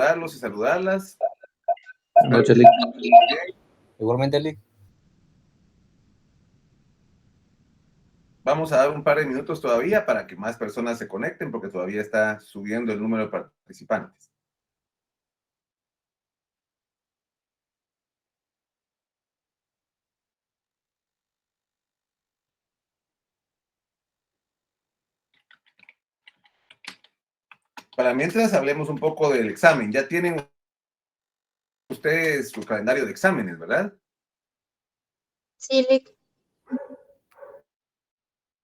saludarlos y saludarlas. Buenas noches, Lick. Igualmente, Lick. Vamos a dar un par de minutos todavía para que más personas se conecten, porque todavía está subiendo el número de participantes. Para mientras hablemos un poco del examen. Ya tienen ustedes su calendario de exámenes, ¿verdad? Sí, Lick.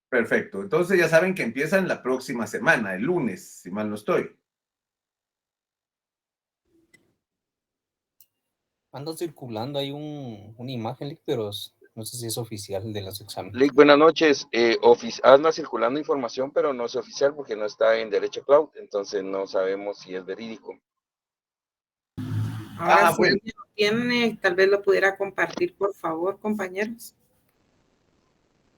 Perfecto. Entonces ya saben que empiezan la próxima semana, el lunes, si mal no estoy. Anda circulando ahí una imagen, Lick, pero no sé si es oficial de los exámenes. Lick, buenas noches. Anda circulando información, pero no es oficial porque no está en Derecho Cloud, entonces no sabemos si es verídico. Ahora, si bueno. alguien lo tiene, tal vez lo pudiera compartir, por favor, compañeros.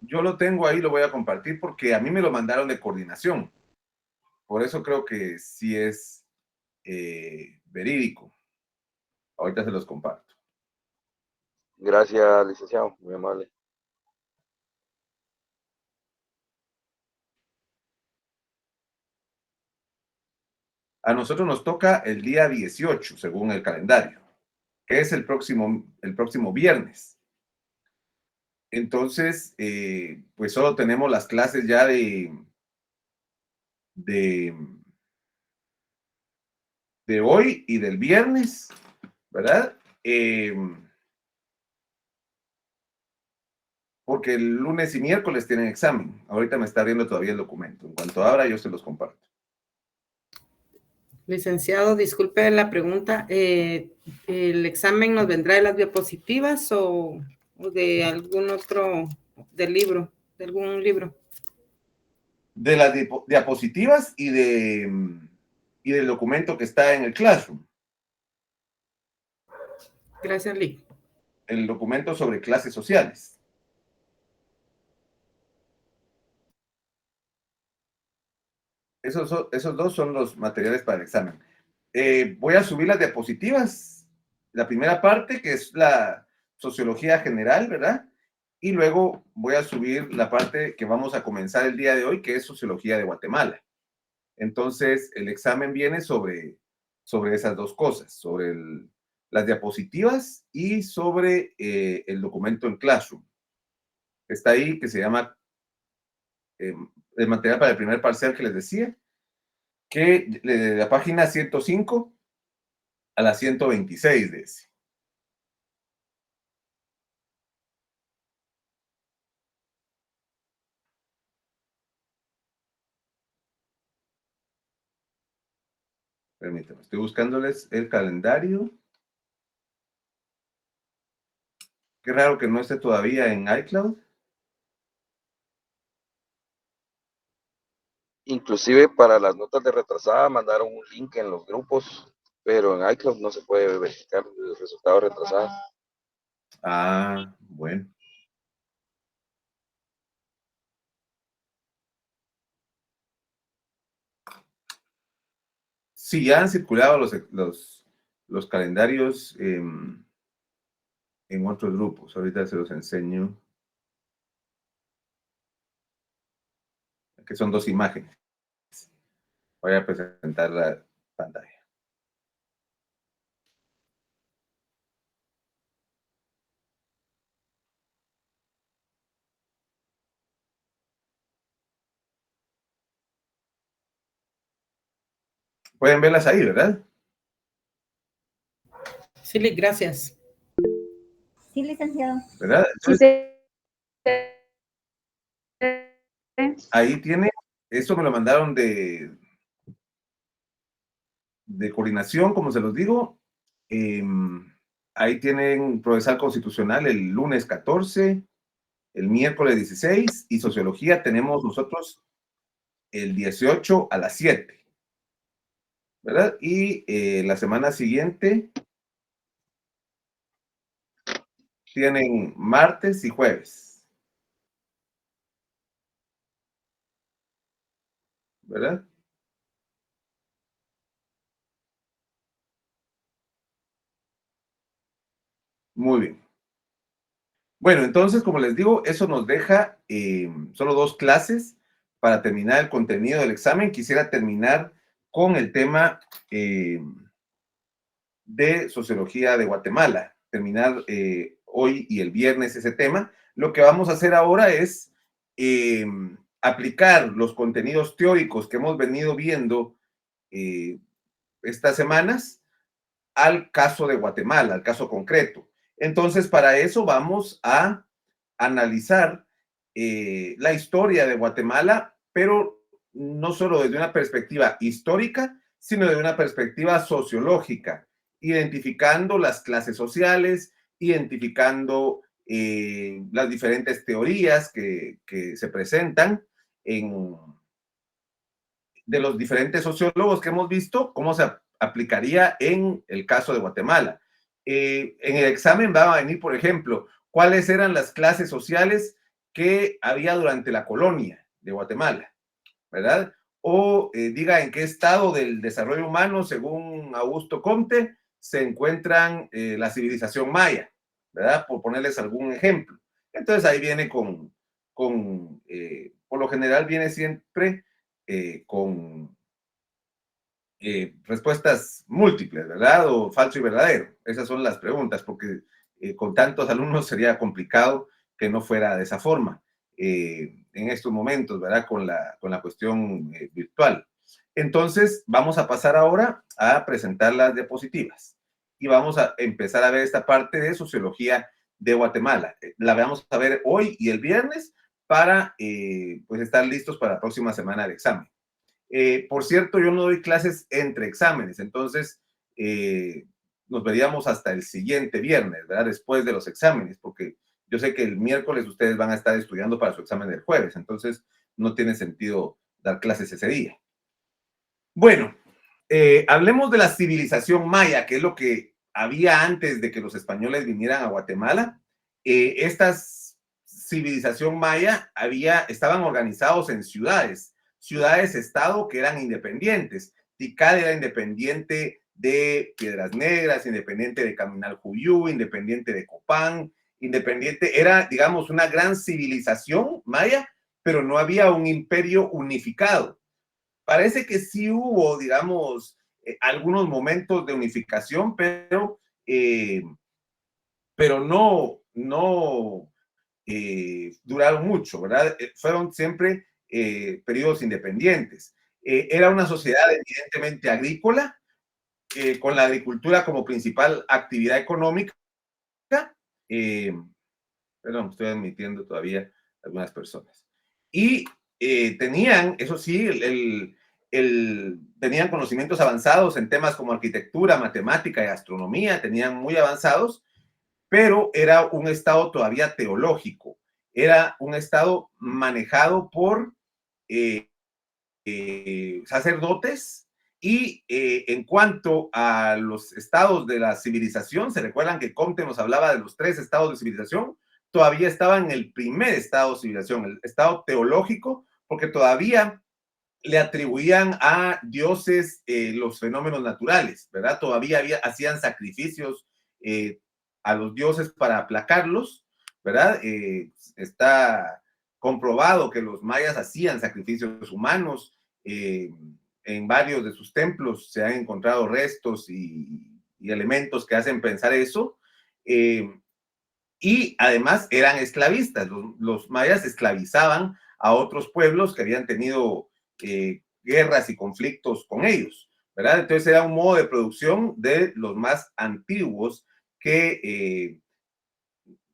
Yo lo tengo ahí, lo voy a compartir porque a mí me lo mandaron de coordinación. Por eso creo que sí es verídico. Ahorita se los comparto. Gracias, licenciado, muy amable. A nosotros nos toca el día 18, según el calendario, que es el próximo viernes. Entonces, pues solo tenemos las clases ya de hoy y del viernes, ¿verdad? Porque el lunes y miércoles tienen examen. Ahorita me está abriendo todavía el documento. En cuanto abra, yo se los comparto. Licenciado, disculpe la pregunta. ¿El examen nos vendrá de las diapositivas o de algún otro del libro, de algún libro? De las diapositivas y del documento que está en el Classroom. Gracias, Lick. El documento sobre clases sociales. Esos dos son los materiales para el examen. Voy a subir las diapositivas. La primera parte, que es la sociología general, ¿verdad? Y luego voy a subir la parte que vamos a comenzar el día de hoy, que es sociología de Guatemala. Entonces, el examen viene sobre esas dos cosas, sobre las diapositivas y sobre el documento en Classroom. Está ahí, que se llama el material para el primer parcial que les decía, que de la página 105 a la 126 de ese. Permítanme, estoy buscándoles el calendario. Qué raro que no esté todavía en iCloud. Inclusive para las notas de retrasada mandaron un link en los grupos, pero en iCloud no se puede verificar el resultado retrasado. Ah, bueno. Sí, ya han circulado los calendarios en otros grupos. Ahorita se los enseño. Que son dos imágenes. Voy a presentar la pantalla. Pueden verlas ahí, ¿verdad? Sí, Lick, gracias. Sí, licenciado. ¿Verdad? Entonces, ahí tiene, esto me lo mandaron de coordinación, como se los digo. Ahí tienen Procesal Constitucional el lunes 14, el miércoles 16 y Sociología tenemos nosotros el 18 a las 7, ¿verdad? Y la semana siguiente tienen martes y jueves, ¿verdad? Muy bien. Bueno, entonces, como les digo, eso nos deja solo 2 clases para terminar el contenido del examen. Quisiera terminar con el tema de Sociología de Guatemala. Terminar hoy y el viernes ese tema. Lo que vamos a hacer ahora es aplicar los contenidos teóricos que hemos venido viendo estas semanas al caso de Guatemala, al caso concreto. Entonces, para eso vamos a analizar la historia de Guatemala, pero no solo desde una perspectiva histórica, sino desde una perspectiva sociológica, identificando las clases sociales, identificando las diferentes teorías que se presentan de los diferentes sociólogos que hemos visto, cómo se aplicaría en el caso de Guatemala. En el examen va a venir, por ejemplo, cuáles eran las clases sociales que había durante la colonia de Guatemala, ¿verdad? O diga en qué estado del desarrollo humano, según Augusto Comte, se encuentran la civilización maya, ¿verdad? Por ponerles algún ejemplo. Entonces ahí viene por lo general viene siempre con respuestas múltiples, ¿verdad? O falso y verdadero. Esas son las preguntas, porque con tantos alumnos sería complicado que no fuera de esa forma en estos momentos, ¿verdad? Con la cuestión virtual. Entonces, vamos a pasar ahora a presentar las diapositivas y vamos a empezar a ver esta parte de Sociología de Guatemala. La vamos a ver hoy y el viernes para pues estar listos para la próxima semana del examen. Por cierto, yo no doy clases entre exámenes, entonces nos veríamos hasta el siguiente viernes, ¿verdad? Después de los exámenes, porque yo sé que el miércoles ustedes van a estar estudiando para su examen del jueves, entonces no tiene sentido dar clases ese día. Bueno, hablemos de la civilización maya, que es lo que había antes de que los españoles vinieran a Guatemala. Esta civilización maya estaban organizados en ciudades-estado que eran independientes. Tikal era independiente de Piedras Negras, independiente de Caminalcuyú, independiente de Copán, independiente, era, digamos, una gran civilización maya, pero no había un imperio unificado. Parece que sí hubo, digamos, algunos momentos de unificación, pero no duraron mucho, ¿verdad? Fueron siempre periodos independientes. Era una sociedad evidentemente agrícola, con la agricultura como principal actividad económica. Perdón, estoy admitiendo todavía algunas personas. Y tenían, eso sí, tenían conocimientos avanzados en temas como arquitectura, matemática y astronomía, tenían muy avanzados, pero era un estado todavía teológico, era un estado manejado por sacerdotes. Y en cuanto a los estados de la civilización, se recuerdan que Comte nos hablaba de los 3 estados de civilización, todavía estaba en el primer estado de civilización, el estado teológico, porque todavía le atribuían a dioses los fenómenos naturales, ¿verdad? Todavía hacían sacrificios a los dioses para aplacarlos, ¿verdad? Está comprobado que los mayas hacían sacrificios humanos. En varios de sus templos se han encontrado restos y elementos que hacen pensar eso. Y además eran esclavistas. Los mayas esclavizaban a otros pueblos que habían tenido guerras y conflictos con ellos, ¿verdad? Entonces era un modo de producción de los más antiguos que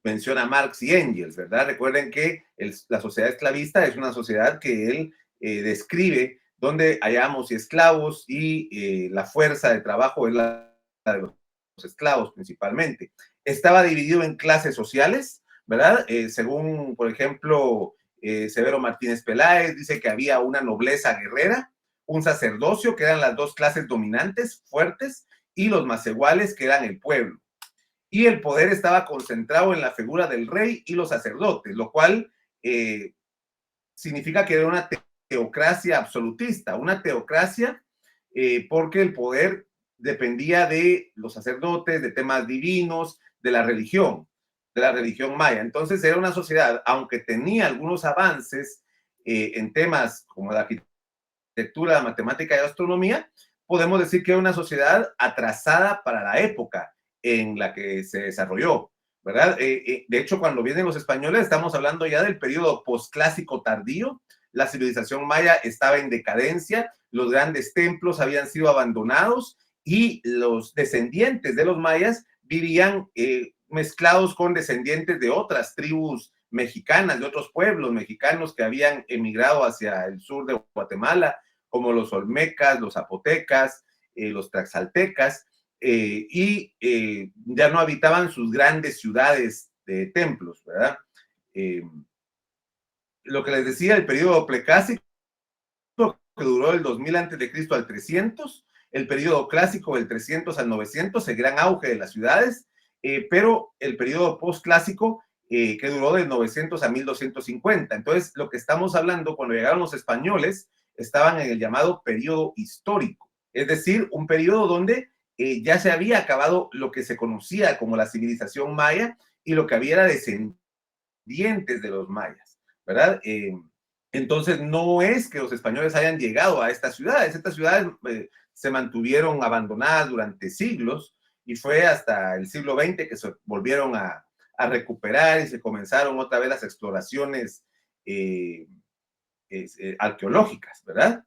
menciona Marx y Engels, ¿verdad? Recuerden que la sociedad esclavista es una sociedad que él describe donde hay amos y esclavos y la fuerza de trabajo es la de los esclavos principalmente. Estaba dividido en clases sociales, ¿verdad? Según, por ejemplo, Severo Martínez Peláez, dice que había una nobleza guerrera, un sacerdocio, que eran las 2 clases dominantes, fuertes, y los macehuales, que eran el pueblo. Y el poder estaba concentrado en la figura del rey y los sacerdotes, lo cual significa que era una teocracia absolutista, una teocracia porque el poder dependía de los sacerdotes, de temas divinos, de la religión maya. Entonces era una sociedad, aunque tenía algunos avances en temas como la arquitectura, la matemática y la astronomía, podemos decir que era una sociedad atrasada para la época en la que se desarrolló, ¿verdad? De hecho, cuando vienen los españoles, estamos hablando ya del periodo posclásico tardío. La civilización maya estaba en decadencia, los grandes templos habían sido abandonados y los descendientes de los mayas vivían mezclados con descendientes de otras tribus mexicanas, de otros pueblos mexicanos que habían emigrado hacia el sur de Guatemala, como los olmecas, los zapotecas, los tlaxcaltecas, ya no habitaban sus grandes ciudades de templos, ¿verdad? Lo que les decía, el periodo preclásico, que duró del 2000 a.C. al 300, el periodo clásico del 300 al 900, el gran auge de las ciudades, pero el periodo postclásico que duró del 900 a 1250. Entonces, lo que estamos hablando, cuando llegaron los españoles, estaban en el llamado periodo histórico, es decir, un periodo donde ya se había acabado lo que se conocía como la civilización maya y lo que había era descendientes de los mayas, ¿verdad? Entonces, no es que los españoles hayan llegado a estas ciudades se mantuvieron abandonadas durante siglos y fue hasta el siglo XX que se volvieron a recuperar y se comenzaron otra vez las exploraciones arqueológicas, ¿verdad?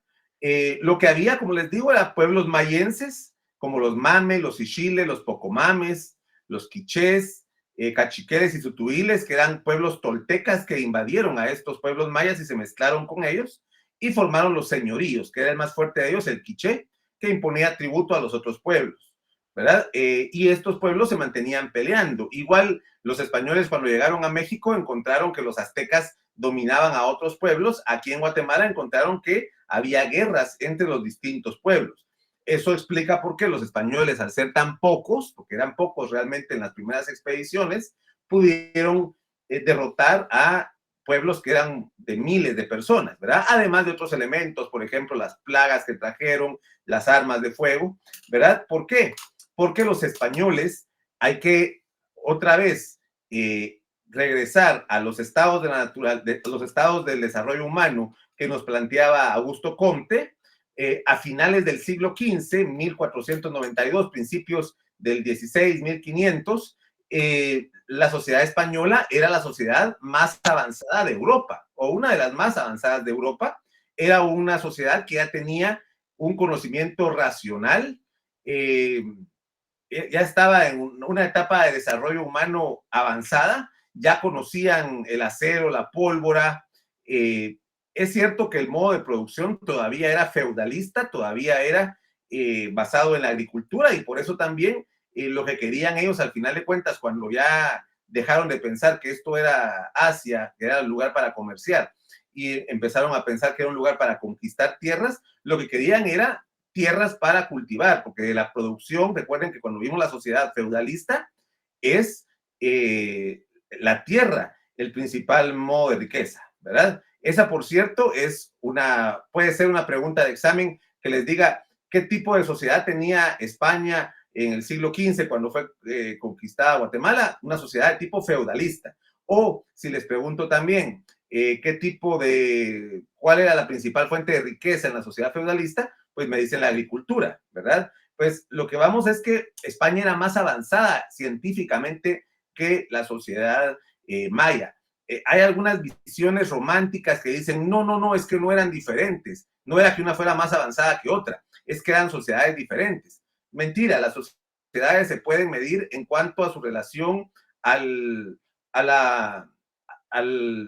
Lo que había, como les digo, eran pueblos mayenses, como los Mame, los Ixile, los Pocomames, los Quichés, Cachiqueres y Sutuiles, que eran pueblos toltecas que invadieron a estos pueblos mayas y se mezclaron con ellos y formaron los señoríos, que era el más fuerte de ellos, el Quiché, que imponía tributo a los otros pueblos, ¿verdad? Y estos pueblos se mantenían peleando. Igual los españoles, cuando llegaron a México, encontraron que los aztecas dominaban a otros pueblos. Aquí en Guatemala encontraron que había guerras entre los distintos pueblos. Eso explica por qué los españoles, al ser tan pocos, porque eran pocos realmente en las primeras expediciones, pudieron derrotar a pueblos que eran de miles de personas, ¿verdad? Además de otros elementos, por ejemplo, las plagas que trajeron, las armas de fuego, ¿verdad? ¿Por qué? Porque los españoles hay que otra vez regresar a los estados los estados del desarrollo humano que nos planteaba Augusto Comte a finales del siglo XV, 1492, principios del XVI, 1500. La sociedad española era la sociedad más avanzada de Europa, o una de las más avanzadas de Europa. Era una sociedad que ya tenía un conocimiento racional, ya estaba en una etapa de desarrollo humano avanzada, ya conocían el acero, la pólvora. Es cierto que el modo de producción todavía era feudalista, todavía era basado en la agricultura, y por eso también lo que querían ellos al final de cuentas, cuando ya dejaron de pensar que esto era Asia, que era el lugar para comerciar, y empezaron a pensar que era un lugar para conquistar tierras, lo que querían era tierras para cultivar, porque la producción, recuerden que cuando vimos la sociedad feudalista, es la tierra el principal modo de riqueza, ¿verdad? Esa, por cierto, puede ser una pregunta de examen que les diga qué tipo de sociedad tenía España en el siglo XV cuando fue conquistada Guatemala, una sociedad de tipo feudalista. O si les pregunto también cuál era la principal fuente de riqueza en la sociedad feudalista, pues me dicen la agricultura, ¿verdad? Pues lo que vamos es que España era más avanzada científicamente que la sociedad maya. Hay algunas visiones románticas que dicen, no, es que no eran diferentes, no era que una fuera más avanzada que otra, es que eran sociedades diferentes. Mentira, las sociedades se pueden medir en cuanto a su relación al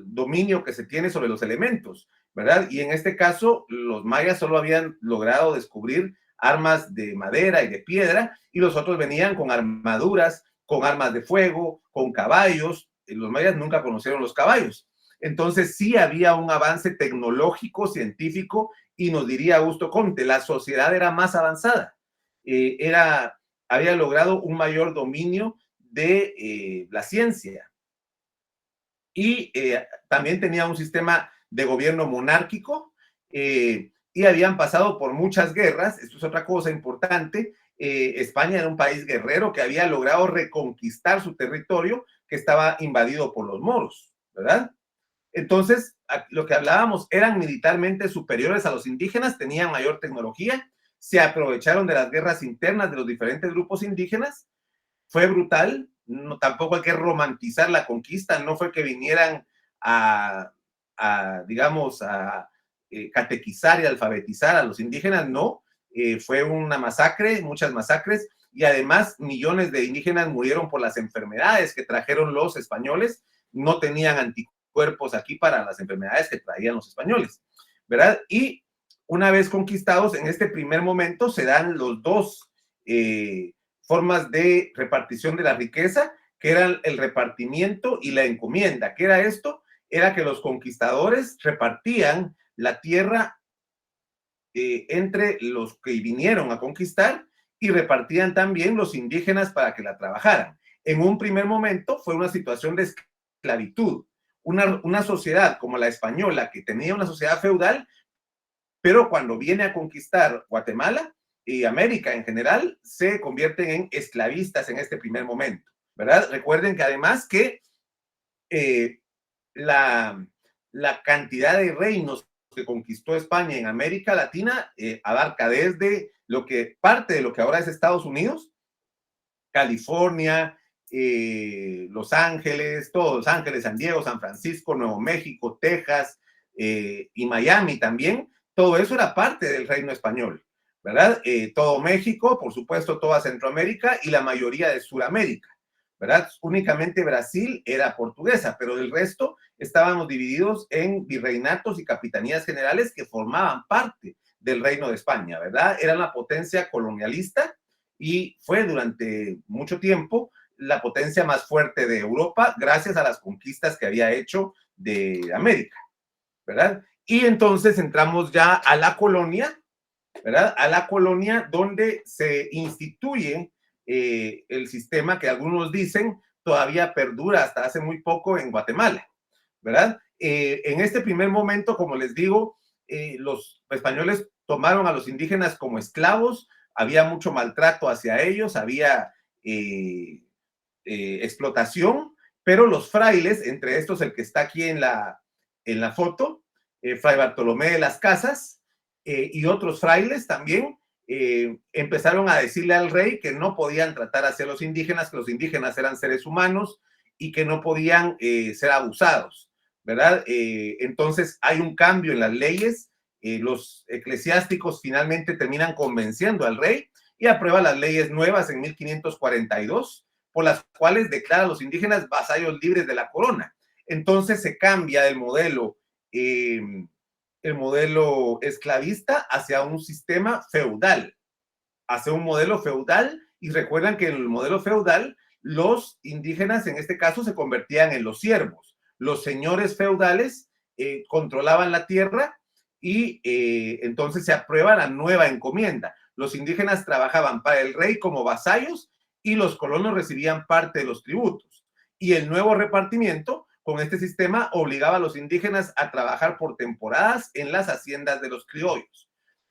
dominio que se tiene sobre los elementos, ¿verdad? Y en este caso, los mayas solo habían logrado descubrir armas de madera y de piedra, y los otros venían con armaduras, con armas de fuego, con caballos. Los mayas nunca conocieron los caballos. Entonces sí había un avance tecnológico, científico, y nos diría Augusto Comte, la sociedad era más avanzada, había logrado un mayor dominio de la ciencia, y también tenía un sistema de gobierno monárquico, y habían pasado por muchas guerras. Esto es otra cosa importante. España era un país guerrero que había logrado reconquistar su territorio que estaba invadido por los moros, ¿verdad? Entonces, lo que hablábamos, eran militarmente superiores a los indígenas, tenían mayor tecnología, se aprovecharon de las guerras internas de los diferentes grupos indígenas, fue brutal, no, tampoco hay que romantizar la conquista, no fue que vinieran digamos, a catequizar y alfabetizar a los indígenas, no, fue una masacre, muchas masacres, y además millones de indígenas murieron por las enfermedades que trajeron los españoles, no tenían anticuerpos aquí para las enfermedades que traían los españoles, ¿verdad? Y una vez conquistados, en este primer momento se dan los dos formas de repartición de la riqueza, que eran el repartimiento y la encomienda. ¿Qué era esto? Era que los conquistadores repartían la tierra entre los que vinieron a conquistar y repartían también los indígenas para que la trabajaran. En un primer momento fue una situación de esclavitud, una sociedad como la española que tenía una sociedad feudal, pero cuando viene a conquistar Guatemala y América en general, se convierten en esclavistas en este primer momento, ¿verdad? Recuerden que además que la cantidad de reinos que conquistó España en América Latina abarca desde parte de lo que ahora es Estados Unidos, California, Los Ángeles, todos Los Ángeles, San Diego, San Francisco, Nuevo México, Texas y Miami también. Todo eso era parte del reino español, ¿verdad? Todo México, por supuesto, toda Centroamérica y la mayoría de Sudamérica, ¿verdad? Únicamente Brasil era portuguesa, pero del resto estábamos divididos en virreinatos y capitanías generales que formaban parte del reino de España, ¿verdad? Era una potencia colonialista y fue durante mucho tiempo la potencia más fuerte de Europa gracias a las conquistas que había hecho de América, ¿verdad? Y entonces entramos ya a la colonia, ¿verdad? A la colonia donde se instituye el sistema que algunos dicen todavía perdura hasta hace muy poco en Guatemala, ¿verdad? En este primer momento, como les digo, los españoles tomaron a los indígenas como esclavos, había mucho maltrato hacia ellos, había explotación, pero los frailes, entre estos el que está aquí en la foto, Fray Bartolomé de las Casas y otros frailes también, empezaron a decirle al rey que no podían tratar hacia los indígenas, que los indígenas eran seres humanos y que no podían ser abusados, ¿verdad? Entonces hay un cambio en las leyes, los eclesiásticos finalmente terminan convenciendo al rey y aprueba las leyes nuevas en 1542, por las cuales declara a los indígenas vasallos libres de la corona. Entonces se cambia el modelo esclavista hacia un sistema feudal, hacia un modelo feudal, y recuerdan que en el modelo feudal los indígenas en este caso se convertían en los siervos, los señores feudales controlaban la tierra y entonces se aprueba la nueva encomienda. Los indígenas trabajaban para el rey como vasallos y los colonos recibían parte de los tributos. Y el nuevo repartimiento con este sistema obligaba a los indígenas a trabajar por temporadas en las haciendas de los criollos.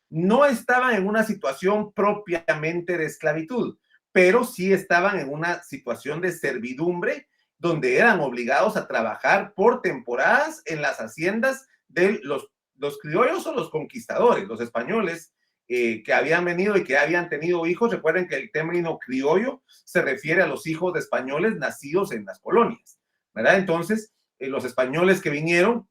No estaban en una situación propiamente de esclavitud, pero sí estaban en una situación de servidumbre donde eran obligados a trabajar por temporadas en las haciendas de los criollos o los conquistadores, los españoles que habían venido y que habían tenido hijos. Recuerden que el término criollo se refiere a los hijos de españoles nacidos en las colonias, ¿verdad? Entonces, los españoles que vinieron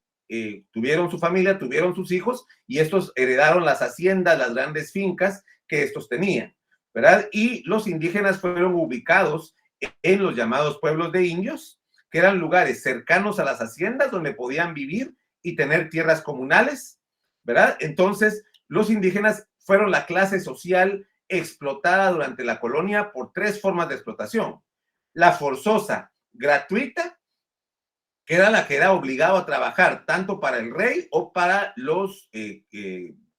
tuvieron su familia, tuvieron sus hijos y estos heredaron las haciendas, las grandes fincas que estos tenían, ¿verdad? Y los indígenas fueron ubicados en los llamados pueblos de indios, que eran lugares cercanos a las haciendas donde podían vivir y tener tierras comunales, ¿verdad? Entonces, los indígenas fueron la clase social explotada durante la colonia por tres formas de explotación. La forzosa, gratuita, que era la que era obligado a trabajar tanto para el rey o para los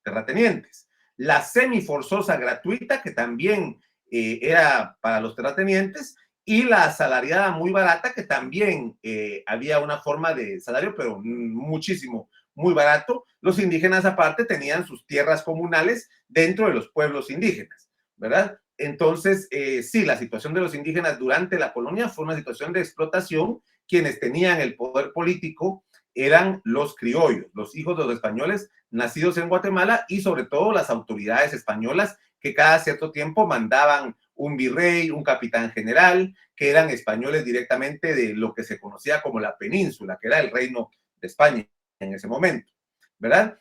terratenientes. La semiforzosa gratuita, que también era para los terratenientes, y la asalariada muy barata, que también había una forma de salario, pero muchísimo, muy barato. Los indígenas aparte tenían sus tierras comunales dentro de los pueblos indígenas, ¿verdad? Entonces, sí, la situación de los indígenas durante la colonia fue una situación de explotación. Quienes tenían el poder político eran los criollos, los hijos de los españoles nacidos en Guatemala y sobre todo las autoridades españolas que cada cierto tiempo mandaban un virrey, un capitán general, que eran españoles directamente de lo que se conocía como la península, que era el reino de España en ese momento, ¿verdad?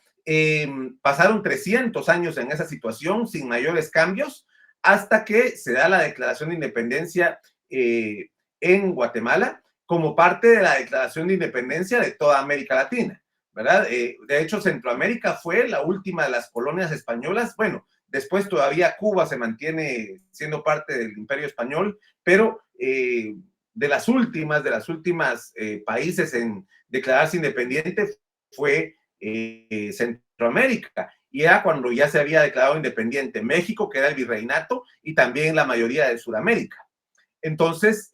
Pasaron 300 años en esa situación sin mayores cambios hasta que se da la declaración de independencia en Guatemala como parte de la declaración de independencia de toda América Latina, ¿verdad? De hecho, Centroamérica fue la última de las colonias españolas. Bueno, después todavía Cuba se mantiene siendo parte del Imperio Español, pero de las últimas países en declararse independiente fue Centroamérica. Y era cuando ya se había declarado independiente México, que era el virreinato, y también la mayoría de Sudamérica. Entonces,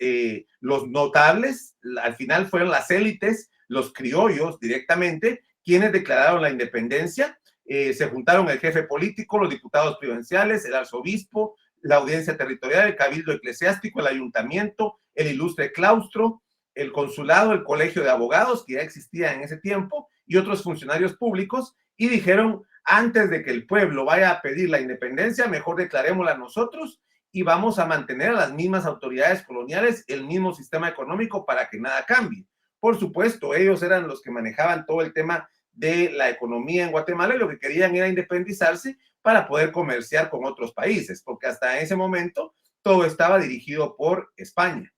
los notables, al final fueron las élites, los criollos directamente, quienes declararon la independencia. Se juntaron el jefe político, los diputados provinciales, el arzobispo, la audiencia territorial, el cabildo eclesiástico, el ayuntamiento, el ilustre claustro, el consulado, el colegio de abogados, que ya existía en ese tiempo, y otros funcionarios públicos, y dijeron, antes de que el pueblo vaya a pedir la independencia, mejor declarémosla nosotros, y vamos a mantener a las mismas autoridades coloniales, el mismo sistema económico para que nada cambie. Por supuesto, ellos eran los que manejaban todo el tema de la economía en Guatemala y lo que querían era independizarse para poder comerciar con otros países, porque hasta ese momento todo estaba dirigido por España.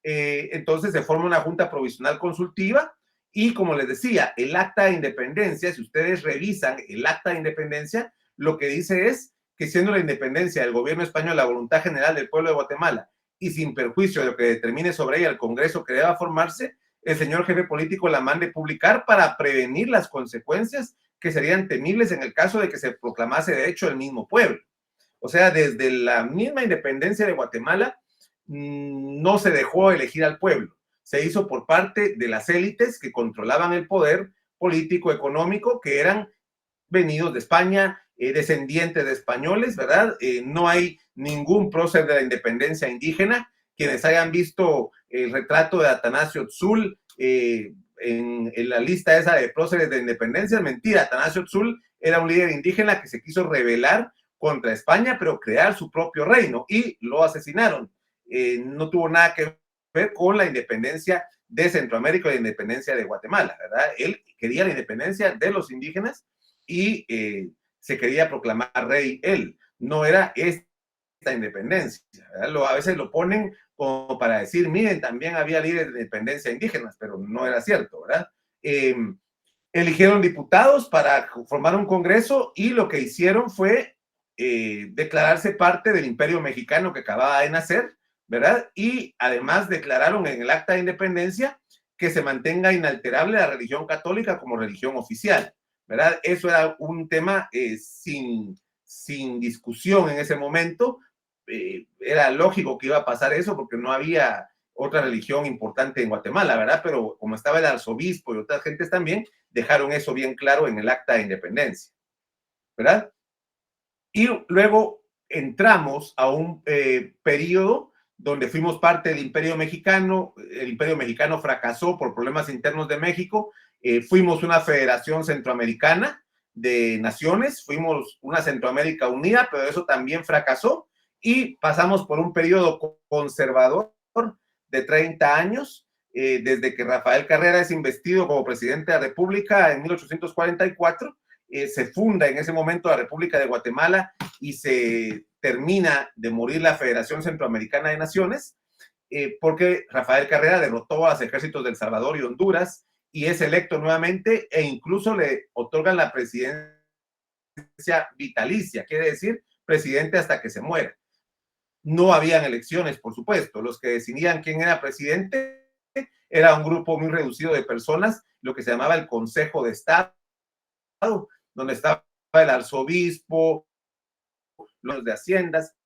Entonces se forma una junta provisional consultiva y, como les decía, el acta de independencia, si ustedes revisan el acta de independencia, lo que dice es que siendo la independencia del gobierno español la voluntad general del pueblo de Guatemala y sin perjuicio de lo que determine sobre ella el Congreso que deba formarse, el señor jefe político la mande publicar para prevenir las consecuencias que serían temibles en el caso de que se proclamase de hecho el mismo pueblo. O sea, desde la misma independencia de Guatemala no se dejó elegir al pueblo, se hizo por parte de las élites que controlaban el poder político, económico, que eran venidos de España, descendientes de españoles, ¿verdad? No hay ningún prócer de la independencia indígena. Quienes hayan visto el retrato de Atanasio Tzul en la lista esa de próceres de independencia, es mentira. Atanasio Tzul era un líder indígena que se quiso rebelar contra España, pero crear su propio reino y lo asesinaron. No tuvo nada que ver con la independencia de Centroamérica y la independencia de Guatemala, ¿verdad? Él quería la independencia de los indígenas y se quería proclamar rey él. No era esta independencia, ¿verdad? A veces lo ponen como para decir, miren, también había líderes de independencia indígenas, pero no era cierto, ¿verdad? Eligieron diputados para formar un congreso y lo que hicieron fue declararse parte del Imperio Mexicano que acababa de nacer, ¿verdad? Y además declararon en el acta de independencia que se mantenga inalterable la religión católica como religión oficial, ¿verdad? Eso era un tema sin discusión en ese momento. Era lógico que iba a pasar eso porque no había otra religión importante en Guatemala, ¿verdad? Pero como estaba el arzobispo y otras gentes también, dejaron eso bien claro en el acta de independencia, ¿verdad? Y luego entramos a un periodo donde fuimos parte del Imperio Mexicano. El Imperio Mexicano fracasó por problemas internos de México. Fuimos una federación centroamericana de naciones, fuimos una Centroamérica unida, pero eso también fracasó y pasamos por un periodo conservador de 30 años, desde que Rafael Carrera es investido como presidente de la República en 1844. Se funda en ese momento la República de Guatemala y se termina de morir la Federación Centroamericana de Naciones, porque Rafael Carrera derrotó a los ejércitos de El Salvador y Honduras y es electo nuevamente e incluso le otorgan la presidencia vitalicia, quiere decir presidente hasta que se muera. No habían elecciones, por supuesto. Los que decidían quién era presidente era un grupo muy reducido de personas, lo que se llamaba el Consejo de Estado, donde estaba el arzobispo, los de haciendas,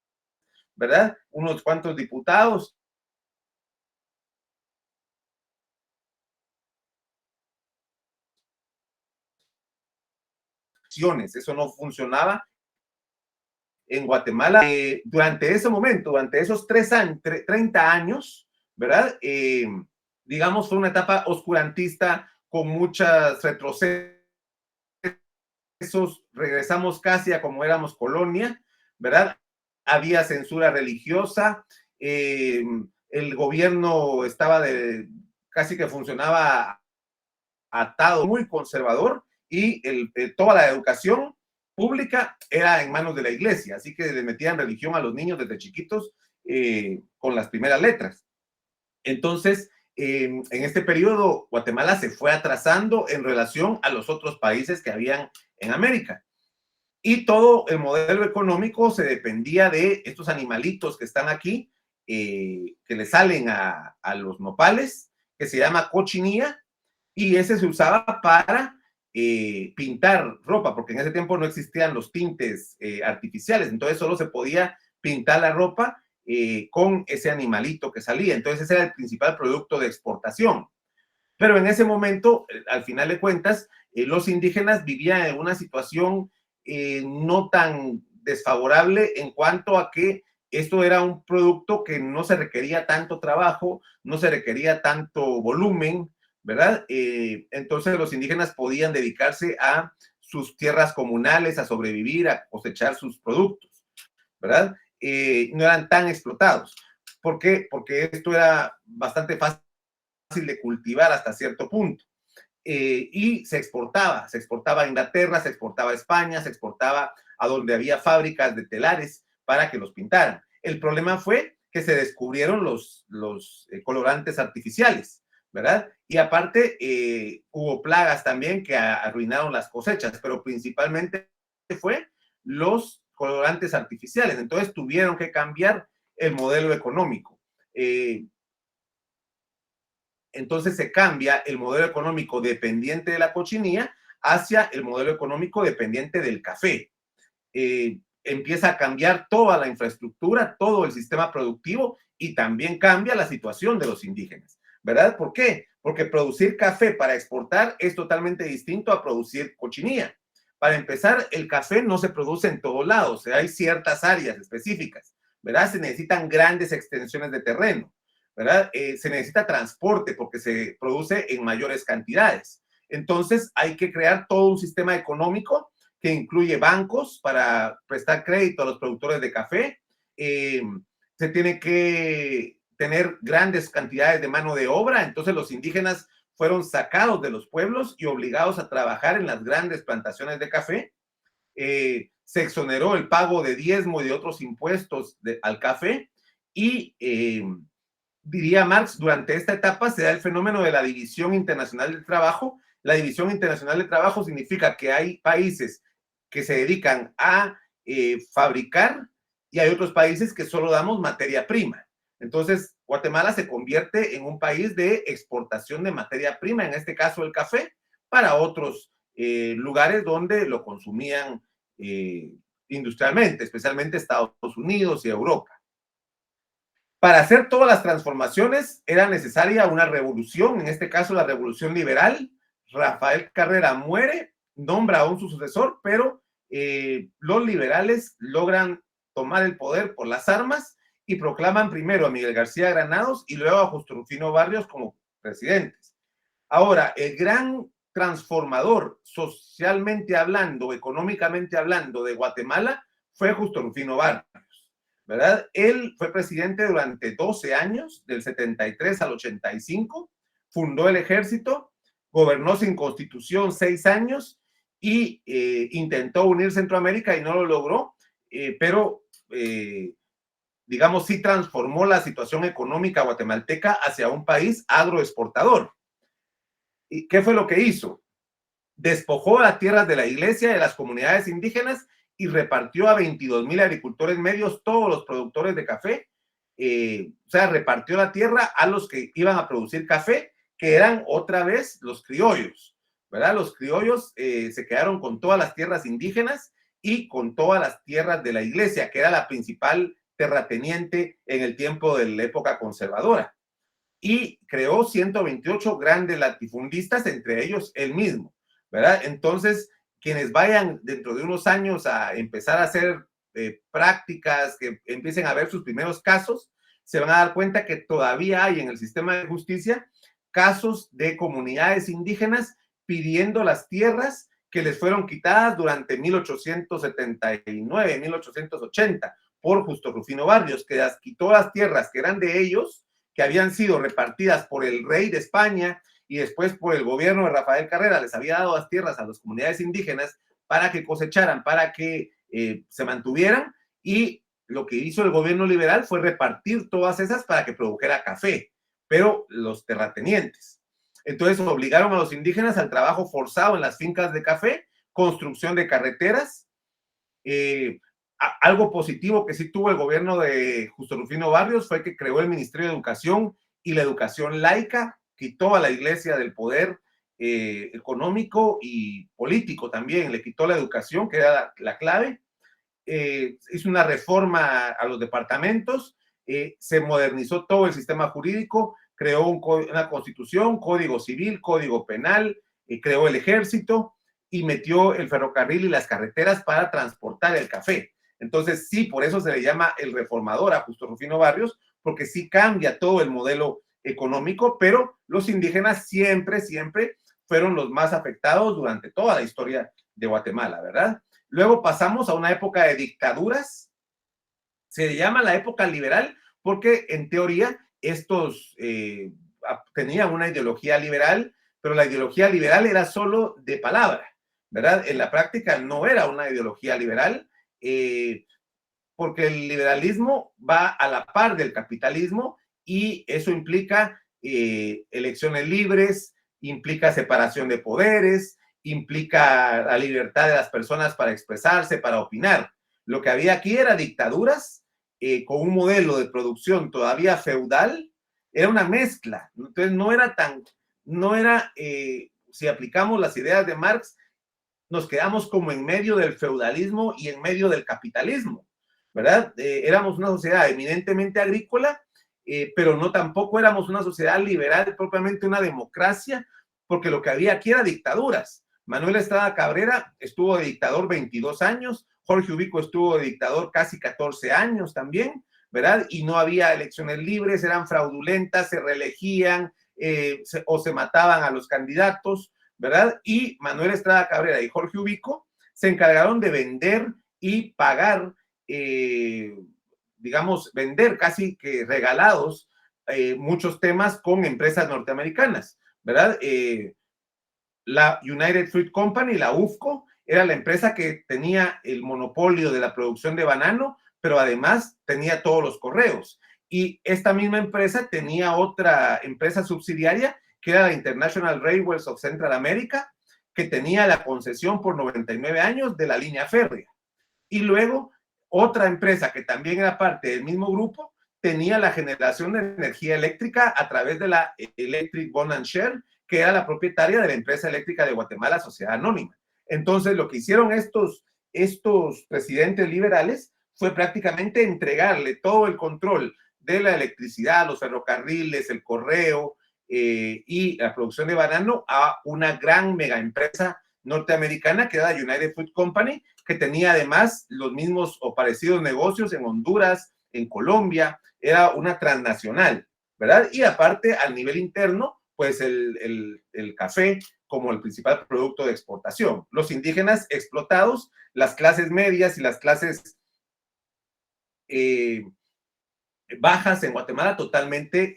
¿verdad? Unos cuantos diputados. Eso no funcionaba en Guatemala, durante ese momento, durante esos 30 años, ¿verdad? Digamos, fue una etapa oscurantista con muchos retrocesos, regresamos casi a como éramos colonia, ¿verdad? Había censura religiosa, el gobierno estaba casi que funcionaba atado, muy conservador, y toda la educación pública era en manos de la iglesia, así que le metían religión a los niños desde chiquitos con las primeras letras. Entonces, en este periodo, Guatemala se fue atrasando en relación a los otros países que habían en América. Y todo el modelo económico se dependía de estos animalitos que están aquí, que le salen a los nopales, que se llama cochinilla, y ese se usaba para pintar ropa, porque en ese tiempo no existían los tintes artificiales, entonces solo se podía pintar la ropa con ese animalito que salía. Entonces ese era el principal producto de exportación. Pero en ese momento, al final de cuentas, los indígenas vivían en una situación no tan desfavorable en cuanto a que esto era un producto que no se requería tanto trabajo, no se requería tanto volumen, ¿verdad? Entonces los indígenas podían dedicarse a sus tierras comunales, a sobrevivir, a cosechar sus productos, ¿verdad? No eran tan explotados. ¿Por qué? Porque esto era bastante fácil de cultivar hasta cierto punto. Y se exportaba a Inglaterra, se exportaba a España, se exportaba a donde había fábricas de telares para que los pintaran. El problema fue que se descubrieron los colorantes artificiales, ¿verdad? Y aparte hubo plagas también que arruinaron las cosechas, pero principalmente fue los colorantes artificiales. Entonces tuvieron que cambiar el modelo económico. Entonces se cambia el modelo económico dependiente de la cochinilla hacia el modelo económico dependiente del café. Empieza a cambiar toda la infraestructura, todo el sistema productivo, y también cambia la situación de los indígenas, ¿verdad? ¿Por qué? Porque producir café para exportar es totalmente distinto a producir cochinilla. Para empezar, el café no se produce en todos lados, hay ciertas áreas específicas, ¿verdad? Se necesitan grandes extensiones de terreno, ¿verdad? Se necesita transporte porque se produce en mayores cantidades. Entonces hay que crear todo un sistema económico que incluye bancos para prestar crédito a los productores de café. Se tiene que tener grandes cantidades de mano de obra. Entonces los indígenas fueron sacados de los pueblos y obligados a trabajar en las grandes plantaciones de café. Se exoneró el pago de diezmo y de otros impuestos al café, y diría Marx, durante esta etapa se da el fenómeno de la división internacional del trabajo. La división internacional del trabajo significa que hay países que se dedican a fabricar y hay otros países que solo damos materia prima. Entonces, Guatemala se convierte en un país de exportación de materia prima, en este caso el café, para otros lugares donde lo consumían industrialmente, especialmente Estados Unidos y Europa. Para hacer todas las transformaciones era necesaria una revolución, en este caso la revolución liberal. Rafael Carrera muere, nombra a un sucesor, pero los liberales logran tomar el poder por las armas y proclaman primero a Miguel García Granados y luego a Justo Rufino Barrios como presidentes. Ahora, el gran transformador socialmente hablando, económicamente hablando de Guatemala fue Justo Rufino Barrios, ¿verdad? Él fue presidente durante 12 años, del 73 al 85, fundó el ejército, gobernó sin constitución 6 años y intentó unir Centroamérica y no lo logró, pero digamos sí transformó la situación económica guatemalteca hacia un país agroexportador. ¿Y qué fue lo que hizo? Despojó las tierras de la iglesia, de las comunidades indígenas, y repartió a 22,000 agricultores medios, todos los productores de café. O sea, repartió la tierra a los que iban a producir café, que eran otra vez los criollos, ¿verdad? Los criollos se quedaron con todas las tierras indígenas y con todas las tierras de la iglesia, que era la principal terrateniente en el tiempo de la época conservadora. Y creó 128 grandes latifundistas, entre ellos él mismo, ¿verdad? Entonces, quienes vayan dentro de unos años a empezar a hacer prácticas, que empiecen a ver sus primeros casos, se van a dar cuenta que todavía hay en el sistema de justicia casos de comunidades indígenas pidiendo las tierras que les fueron quitadas durante 1879, 1880, por Justo Rufino Barrios, que las quitó las tierras que eran de ellos, que habían sido repartidas por el rey de España y después por el gobierno de Rafael Carrera, les había dado las tierras a las comunidades indígenas para que cosecharan, para que se mantuvieran, y lo que hizo el gobierno liberal fue repartir todas esas para que produjera café, pero los terratenientes. Entonces obligaron a los indígenas al trabajo forzado en las fincas de café, construcción de carreteras. Algo positivo que sí tuvo el gobierno de Justo Rufino Barrios fue que creó el Ministerio de Educación y la educación laica, quitó a la iglesia del poder económico y político también, le quitó la educación, que era la clave. Hizo una reforma a los departamentos, se modernizó todo el sistema jurídico, creó una constitución, código civil, código penal, creó el ejército y metió el ferrocarril y las carreteras para transportar el café. Entonces, sí, por eso se le llama el reformador a Justo Rufino Barrios, porque sí cambia todo el modelo económico, pero los indígenas siempre fueron los más afectados durante toda la historia de Guatemala, ¿verdad? Luego pasamos a una época de dictaduras. Se llama la época liberal porque, en teoría, estos tenían una ideología liberal, pero la ideología liberal era solo de palabra, ¿verdad? En la práctica no era una ideología liberal, porque el liberalismo va a la par del capitalismo y eso implica elecciones libres, implica separación de poderes, implica la libertad de las personas para expresarse, para opinar. Lo que había aquí era dictaduras con un modelo de producción todavía feudal, era una mezcla. Entonces si aplicamos las ideas de Marx, nos quedamos como en medio del feudalismo y en medio del capitalismo, ¿verdad? Éramos una sociedad eminentemente agrícola, pero no tampoco éramos una sociedad liberal, propiamente una democracia, porque lo que había aquí era dictaduras. Manuel Estrada Cabrera estuvo de dictador 22 años, Jorge Ubico estuvo de dictador casi 14 años también, ¿verdad? Y no había elecciones libres, eran fraudulentas, se reelegían o se mataban a los candidatos, ¿verdad? Y Manuel Estrada Cabrera y Jorge Ubico se encargaron de vender y pagar, digamos, vender casi que regalados muchos temas con empresas norteamericanas, ¿verdad? La United Fruit Company, la UFCO, era la empresa que tenía el monopolio de la producción de banano, pero además tenía todos los correos. Y esta misma empresa tenía otra empresa subsidiaria, que era la International Railways of Central America, que tenía la concesión por 99 años de la línea férrea. Y luego, otra empresa que también era parte del mismo grupo, tenía la generación de energía eléctrica a través de la Electric Bond and Share, que era la propietaria de la empresa eléctrica de Guatemala, Sociedad Anónima. Entonces, lo que hicieron estos presidentes liberales fue prácticamente entregarle todo el control de la electricidad, los ferrocarriles, el correo y la producción de banano a una gran mega empresa norteamericana que era la United Fruit Company, que tenía además los mismos o parecidos negocios en Honduras, en Colombia, era una transnacional, ¿verdad? Y aparte, al nivel interno, pues el café como el principal producto de exportación. Los indígenas explotados, las clases medias y las clases bajas en Guatemala totalmente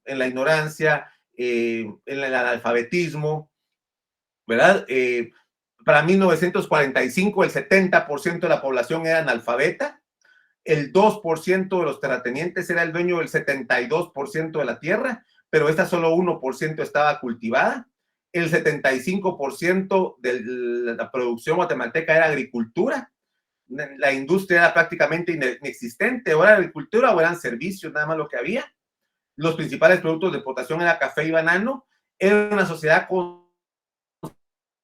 en la ignorancia, en el analfabetismo, ¿verdad? Para 1945 el 70% de la población era analfabeta, el 2% de los terratenientes era el dueño del 72% de la tierra, pero esta solo 1% estaba cultivada. El 75% de la producción guatemalteca era agricultura. La industria era prácticamente inexistente, o era agricultura o eran servicios, nada más lo que había. Los principales productos de exportación eran café y banano. Era una sociedad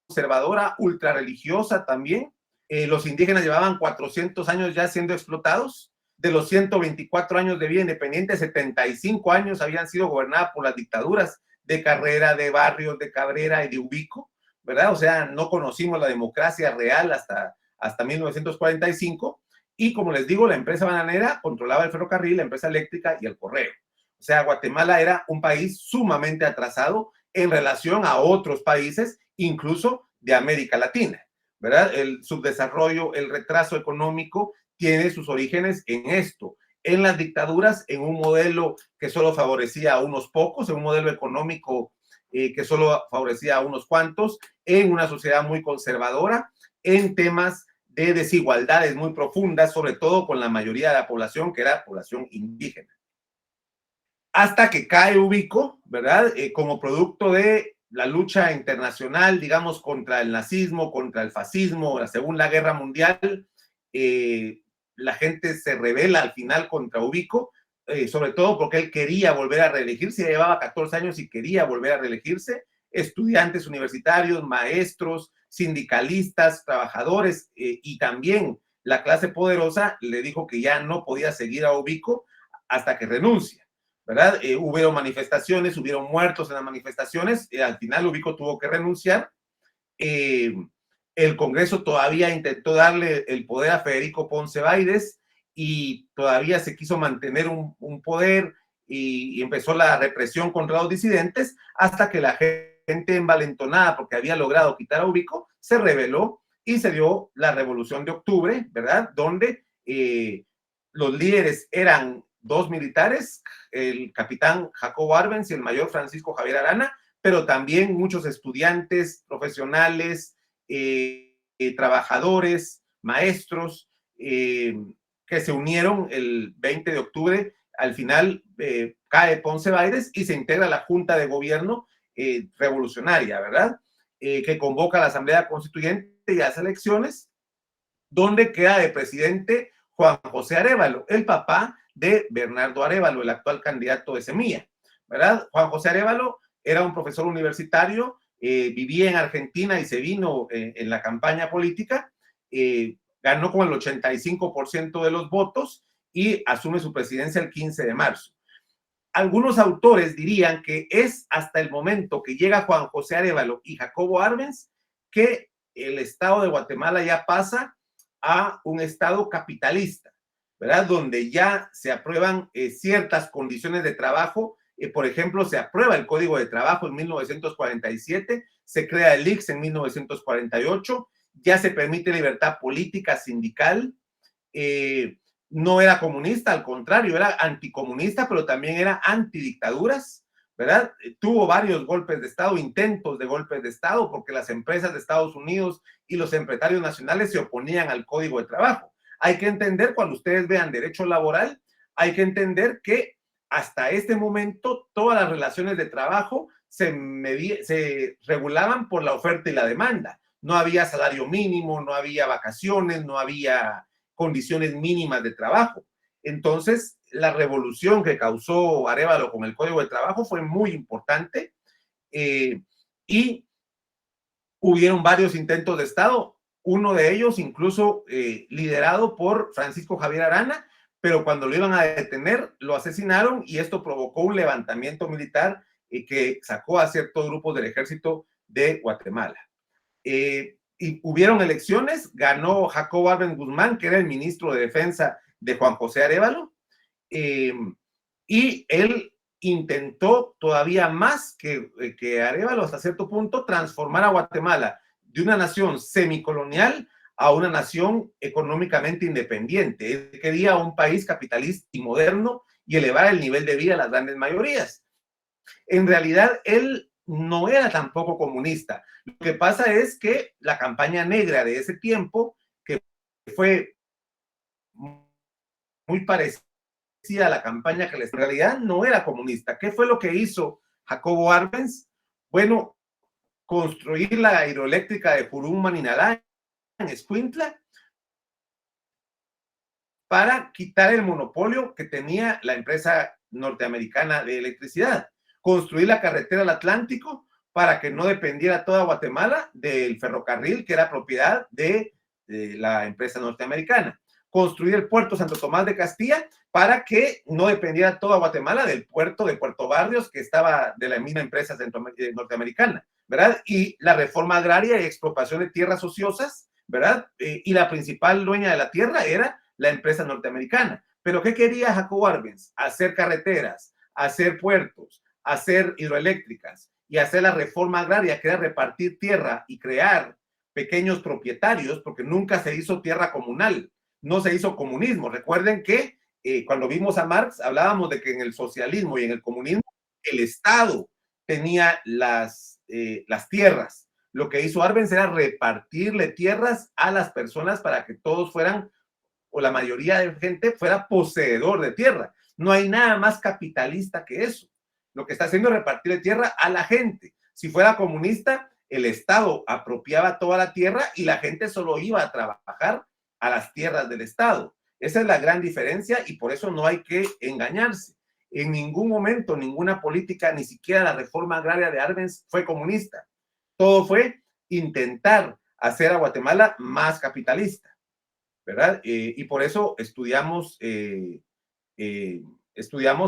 conservadora, ultra religiosa también. Los indígenas llevaban 400 años ya siendo explotados. De los 124 años de vida independiente, 75 años habían sido gobernadas por las dictaduras de Carrera, de Barrios, de Cabrera y de Ubico, ¿verdad? O sea, no conocimos la democracia real hasta 1945, Y como les digo, la empresa bananera controlaba el ferrocarril, la empresa eléctrica y el correo. O sea, Guatemala era un país sumamente atrasado en relación a otros países, incluso de América Latina, ¿verdad? El subdesarrollo, el retraso económico tiene sus orígenes en esto, en las dictaduras, en un modelo que solo favorecía a unos pocos, en un modelo económico que solo favorecía a unos cuantos, en una sociedad muy conservadora, en temas de desigualdades muy profundas, sobre todo con la mayoría de la población, que era población indígena. Hasta que cae Ubico, ¿verdad? Como producto de la lucha internacional, digamos, contra el nazismo, contra el fascismo, la Segunda Guerra Mundial, la gente se rebela al final contra Ubico, sobre todo porque él quería volver a reelegirse, ya llevaba 14 años y quería volver a reelegirse, estudiantes universitarios, maestros, sindicalistas, trabajadores y también la clase poderosa le dijo que ya no podía seguir a Ubico hasta que renuncia, ¿verdad? Hubieron manifestaciones, hubieron muertos en las manifestaciones, al final Ubico tuvo que renunciar. El Congreso todavía intentó darle el poder a Federico Ponce Baides y todavía se quiso mantener un poder y empezó la represión contra los disidentes hasta que la gente envalentonada porque había logrado quitar a Ubico se rebeló y se dio la Revolución de Octubre, ¿verdad? Donde los líderes eran dos militares, el capitán Jacobo Arbenz y el mayor Francisco Javier Arana, pero también muchos estudiantes, profesionales, trabajadores, maestros, que se unieron el 20 de octubre. Al final cae Ponce Baides y se integra la Junta de Gobierno revolucionaria, ¿verdad? Que convoca a la Asamblea Constituyente y a las elecciones, donde queda de presidente Juan José Arévalo, el papá de Bernardo Arévalo, el actual candidato de Semilla, ¿verdad? Juan José Arévalo era un profesor universitario, vivía en Argentina y se vino en la campaña política, ganó con el 85% de los votos y asume su presidencia el 15 de marzo. Algunos autores dirían que es hasta el momento que llega Juan José Arévalo y Jacobo Arbenz que el Estado de Guatemala ya pasa a un Estado capitalista, ¿verdad? Donde ya se aprueban ciertas condiciones de trabajo. Por ejemplo, se aprueba el Código de Trabajo en 1947, se crea el ICS en 1948, ya se permite libertad política sindical. No era comunista, al contrario, era anticomunista, pero también era antidictaduras, ¿verdad? Tuvo varios golpes de Estado, intentos de golpes de Estado, porque las empresas de Estados Unidos y los empresarios nacionales se oponían al Código de Trabajo. Hay que entender, cuando ustedes vean derecho laboral, hay que entender que hasta este momento todas las relaciones de trabajo se regulaban por la oferta y la demanda. No había salario mínimo, no había vacaciones, no había condiciones mínimas de trabajo. Entonces, la revolución que causó Arévalo con el Código de Trabajo fue muy importante y hubieron varios intentos de Estado, uno de ellos incluso liderado por Francisco Javier Arana, pero cuando lo iban a detener, lo asesinaron y esto provocó un levantamiento militar que sacó a ciertos grupos del ejército de Guatemala. Y hubieron elecciones, ganó Jacobo Arbenz Guzmán, que era el ministro de Defensa de Juan José Arévalo, y él intentó todavía más que Arévalo hasta cierto punto transformar a Guatemala de una nación semicolonial a una nación económicamente independiente. Él quería un país capitalista y moderno y elevar el nivel de vida a las grandes mayorías. En realidad, él no era tampoco comunista. Lo que pasa es que la campaña negra de ese tiempo, que fue muy parecida a la campaña que en realidad no era comunista. ¿Qué fue lo que hizo Jacobo Arbenz? Bueno, construir la hidroeléctrica de Purún-Maninalá en Escuintla para quitar el monopolio que tenía la empresa norteamericana de electricidad. Construir la carretera al Atlántico para que no dependiera toda Guatemala del ferrocarril que era propiedad de la empresa norteamericana. Construir el puerto Santo Tomás de Castilla para que no dependiera toda Guatemala del puerto de Puerto Barrios que estaba de la misma empresa norteamericana, ¿verdad? Y la reforma agraria y expropiación de tierras ociosas, ¿verdad? Y la principal dueña de la tierra era la empresa norteamericana. Pero ¿qué quería Jacob Arbenz? Hacer carreteras, hacer puertos, hacer hidroeléctricas y hacer la reforma agraria, que era repartir tierra y crear pequeños propietarios, porque nunca se hizo tierra comunal, no se hizo comunismo. Recuerden que cuando vimos a Marx, hablábamos de que en el socialismo y en el comunismo, el Estado tenía las tierras. Lo que hizo Arbenz era repartirle tierras a las personas para que todos fueran, o la mayoría de gente fuera poseedor de tierra. No hay nada más capitalista que eso. Lo que está haciendo es repartirle tierra a la gente. Si fuera comunista, el Estado apropiaba toda la tierra y la gente solo iba a trabajar a las tierras del Estado. Esa es la gran diferencia y por eso no hay que engañarse. En ningún momento, ninguna política, ni siquiera la reforma agraria de Arbenz fue comunista. Todo fue intentar hacer a Guatemala más capitalista, ¿verdad? Y por eso estudiamos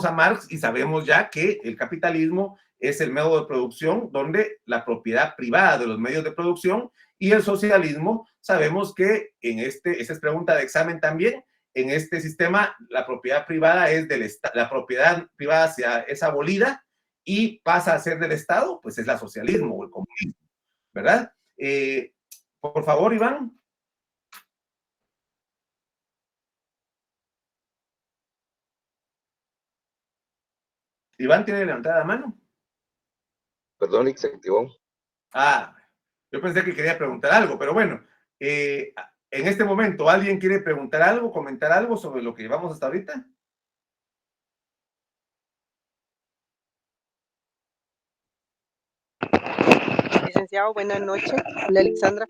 a Marx y sabemos ya que el capitalismo es el método de producción donde la propiedad privada de los medios de producción, y el socialismo, sabemos que esa es pregunta de examen también, en este sistema la propiedad privada es la propiedad privada es abolida y pasa a ser del Estado, pues es el socialismo o el comunismo, ¿verdad? Por favor, Iván. Iván tiene levantada la mano. Perdón, Nick, se activó. Ah, yo pensé que quería preguntar algo, pero bueno, en este momento, ¿alguien quiere preguntar algo, comentar algo sobre lo que llevamos hasta ahorita? Licenciado, buenas noches. Hola, Alexandra.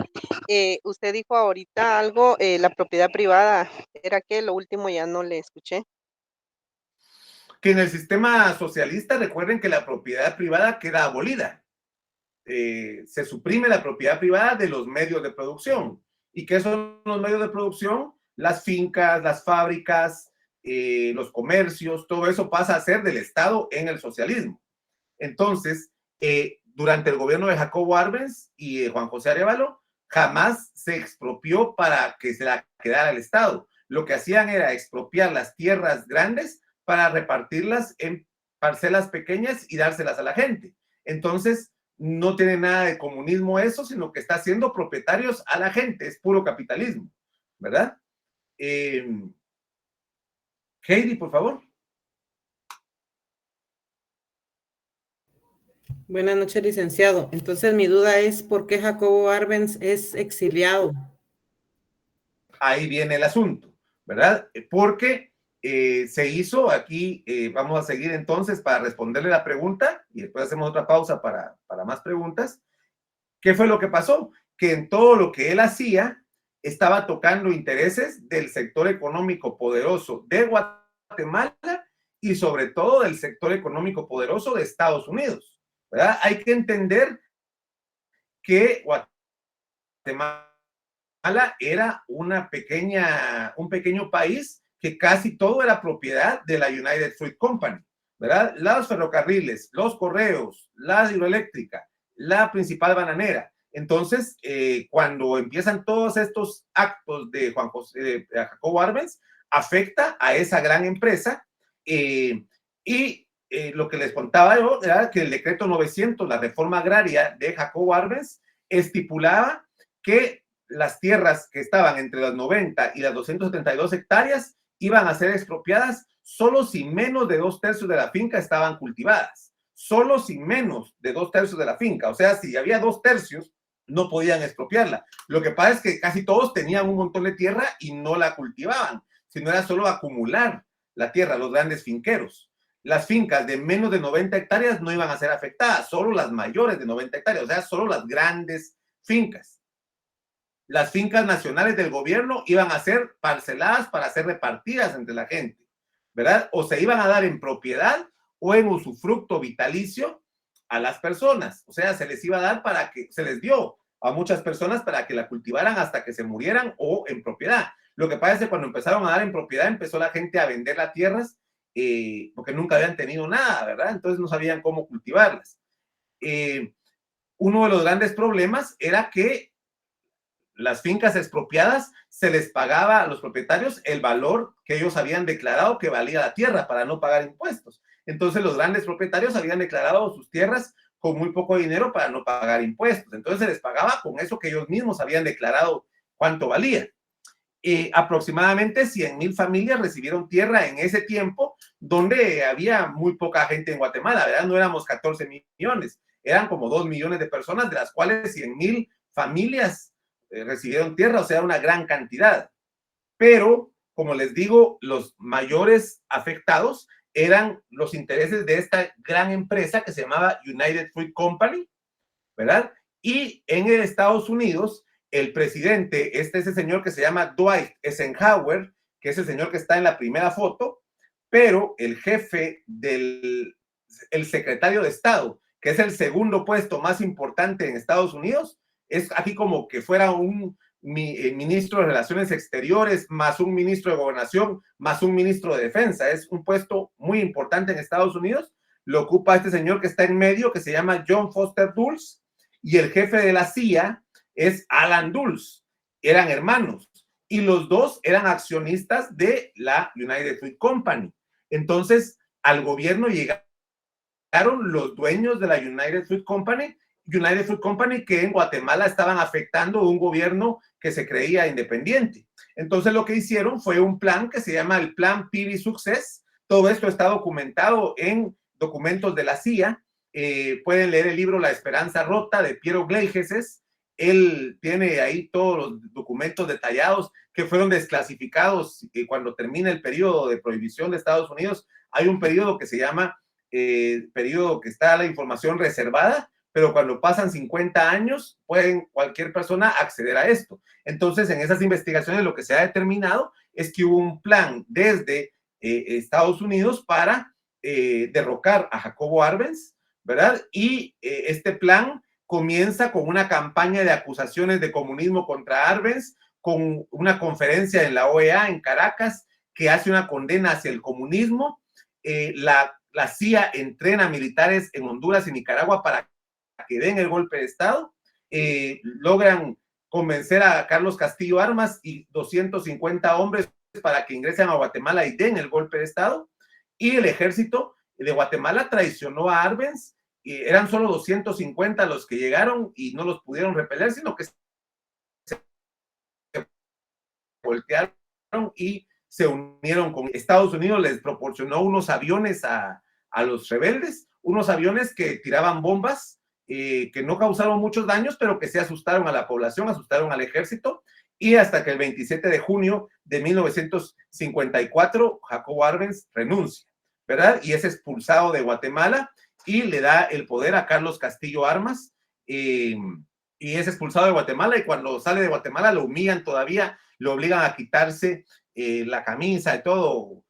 Usted dijo ahorita algo, la propiedad privada, ¿era qué? Lo último ya no le escuché. Que en el sistema socialista, recuerden que la propiedad privada queda abolida. Se suprime la propiedad privada de los medios de producción. ¿Y qué son los medios de producción? Las fincas, las fábricas, los comercios, todo eso pasa a ser del Estado en el socialismo. Entonces, durante el gobierno de Jacobo Arbenz y de Juan José Arévalo, jamás se expropió para que se la quedara el Estado. Lo que hacían era expropiar las tierras grandes para repartirlas en parcelas pequeñas y dárselas a la gente. Entonces, no tiene nada de comunismo eso, sino que está haciendo propietarios a la gente, es puro capitalismo, ¿verdad? Heidi, por favor. Buenas noches, licenciado. Entonces, mi duda es, ¿por qué Jacobo Arbenz es exiliado? Ahí viene el asunto, ¿verdad? Porque se hizo aquí, vamos a seguir entonces para responderle la pregunta y después hacemos otra pausa para más preguntas. ¿Qué fue lo que pasó? Que en todo lo que él hacía estaba tocando intereses del sector económico poderoso de Guatemala y sobre todo del sector económico poderoso de Estados Unidos, ¿verdad? Hay que entender que Guatemala era un pequeño país que casi todo era propiedad de la United Fruit Company, ¿verdad? Los ferrocarriles, los correos, la hidroeléctrica, la principal bananera. Entonces, cuando empiezan todos estos actos de Jacobo Arbenz, afecta a esa gran empresa lo que les contaba yo era que el decreto 900, la reforma agraria de Jacobo Arbenz, estipulaba que las tierras que estaban entre las 90 y las 272 hectáreas iban a ser expropiadas solo si menos de 2/3 de la finca estaban cultivadas. Solo si menos de 2/3 de la finca. O sea, si había 2/3, no podían expropiarla. Lo que pasa es que casi todos tenían un montón de tierra y no la cultivaban, sino era solo acumular la tierra, los grandes finqueros. Las fincas de menos de 90 hectáreas no iban a ser afectadas, solo las mayores de 90 hectáreas, o sea, solo las grandes fincas. Las fincas nacionales del gobierno iban a ser parceladas para ser repartidas entre la gente, ¿verdad? O se iban a dar en propiedad o en usufructo vitalicio a las personas. O sea, se les iba a dar se les dio a muchas personas para que la cultivaran hasta que se murieran o en propiedad. Lo que pasa es que cuando empezaron a dar en propiedad, empezó la gente a vender las tierras porque nunca habían tenido nada, ¿verdad? Entonces no sabían cómo cultivarlas. Uno de los grandes problemas era que las fincas expropiadas se les pagaba a los propietarios el valor que ellos habían declarado que valía la tierra para no pagar impuestos. Entonces los grandes propietarios habían declarado sus tierras con muy poco dinero para no pagar impuestos. Entonces se les pagaba con eso que ellos mismos habían declarado cuánto valía. Aproximadamente 100,000 familias recibieron tierra en ese tiempo, donde había muy poca gente en Guatemala, ¿verdad? No éramos 14 millones, eran como 2 millones de personas, de las cuales 100,000 familias recibieron tierra, o sea, una gran cantidad. Pero, como les digo, los mayores afectados eran los intereses de esta gran empresa que se llamaba United Fruit Company, ¿verdad? Y en Estados Unidos, el presidente, ese señor que se llama Dwight Eisenhower, que es el señor que está en la primera foto, pero el jefe el secretario de Estado, que es el segundo puesto más importante en Estados Unidos, es aquí como que fuera un ministro de Relaciones Exteriores, más un ministro de Gobernación, más un ministro de Defensa. Es un puesto muy importante en Estados Unidos. Lo ocupa este señor que está en medio, que se llama John Foster Dulles, y el jefe de la CIA es Alan Dulles. Eran hermanos y los dos eran accionistas de la United Fruit Company. Entonces, al gobierno llegaron los dueños de la United Fruit Company que en Guatemala estaban afectando un gobierno que se creía independiente. Entonces lo que hicieron fue un plan que se llama el Plan Peavey Success. Todo esto está documentado en documentos de la CIA. Pueden leer el libro La Esperanza Rota de Piero Gleijeses. Él tiene ahí todos los documentos detallados que fueron desclasificados cuando termina el periodo de prohibición de Estados Unidos. Hay un periodo que se llama periodo que está la información reservada, pero cuando pasan 50 años, cualquier persona acceder a esto. Entonces, en esas investigaciones lo que se ha determinado es que hubo un plan desde Estados Unidos para derrocar a Jacobo Arbenz, ¿verdad? Y este plan comienza con una campaña de acusaciones de comunismo contra Arbenz, con una conferencia en la OEA en Caracas que hace una condena hacia el comunismo. La CIA entrena militares en Honduras y Nicaragua para que den el golpe de Estado. Logran convencer a Carlos Castillo Armas y 250 hombres para que ingresen a Guatemala y den el golpe de Estado. Y el ejército de Guatemala traicionó a Arbenz. Eran solo 250 los que llegaron y no los pudieron repeler, sino que se voltearon y se unieron con Estados Unidos. Les proporcionó unos aviones a los rebeldes, unos aviones que tiraban bombas, que no causaron muchos daños, pero que se asustaron a la población, asustaron al ejército, y hasta que el 27 de junio de 1954, Jacobo Arbenz renuncia, ¿verdad? Y es expulsado de Guatemala y le da el poder a Carlos Castillo Armas, y es expulsado de Guatemala, y cuando sale de Guatemala lo humillan todavía, lo obligan a quitarse la camisa y todo.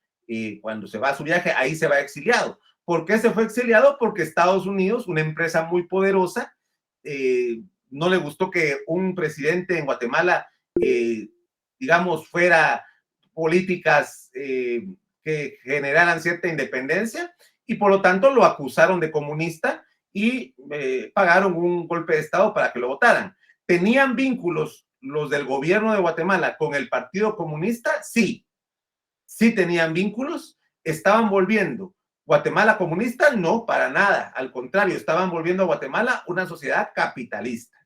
Cuando se va a su viaje, ahí se va exiliado. ¿Por qué se fue exiliado? Porque Estados Unidos, una empresa muy poderosa, no le gustó que un presidente en Guatemala, digamos, fuera políticas que generaran cierta independencia, y por lo tanto lo acusaron de comunista y pagaron un golpe de Estado para que lo votaran. ¿Tenían vínculos los del gobierno de Guatemala con el Partido Comunista? Sí, sí tenían vínculos. ¿Estaban volviendo Guatemala comunista? No, para nada. Al contrario, estaban volviendo a Guatemala una sociedad capitalista,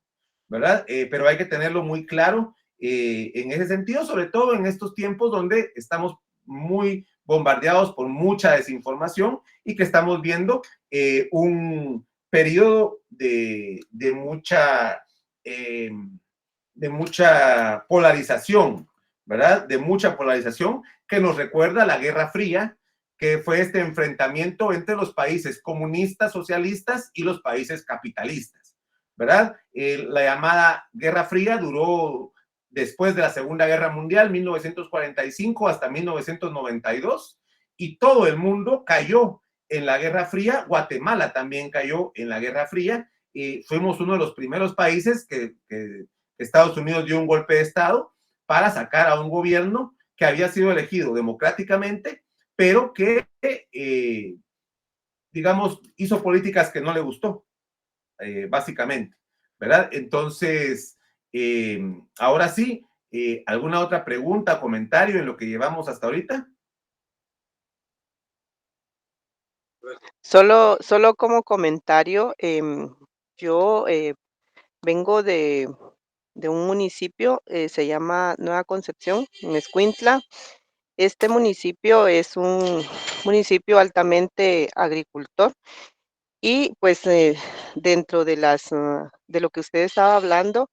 ¿verdad? Pero hay que tenerlo muy claro en ese sentido, sobre todo en estos tiempos donde estamos muy bombardeados por mucha desinformación y que estamos viendo un periodo de mucha polarización, ¿verdad? De mucha polarización que nos recuerda la Guerra Fría, que fue este enfrentamiento entre los países comunistas, socialistas y los países capitalistas, ¿verdad? La llamada Guerra Fría duró después de la Segunda Guerra Mundial, 1945 hasta 1992, y todo el mundo cayó en la Guerra Fría. Guatemala también cayó en la Guerra Fría, y fuimos uno de los primeros países que Estados Unidos dio un golpe de Estado para sacar a un gobierno que había sido elegido democráticamente, pero que, digamos, hizo políticas que no le gustó, básicamente, ¿verdad? Entonces, Ahora sí, ¿alguna otra pregunta, comentario en lo que llevamos hasta ahorita? Solo como comentario, yo vengo de un municipio, se llama Nueva Concepción, en Escuintla. Este municipio es un municipio altamente agricultor y pues dentro de de lo que usted estaba hablando,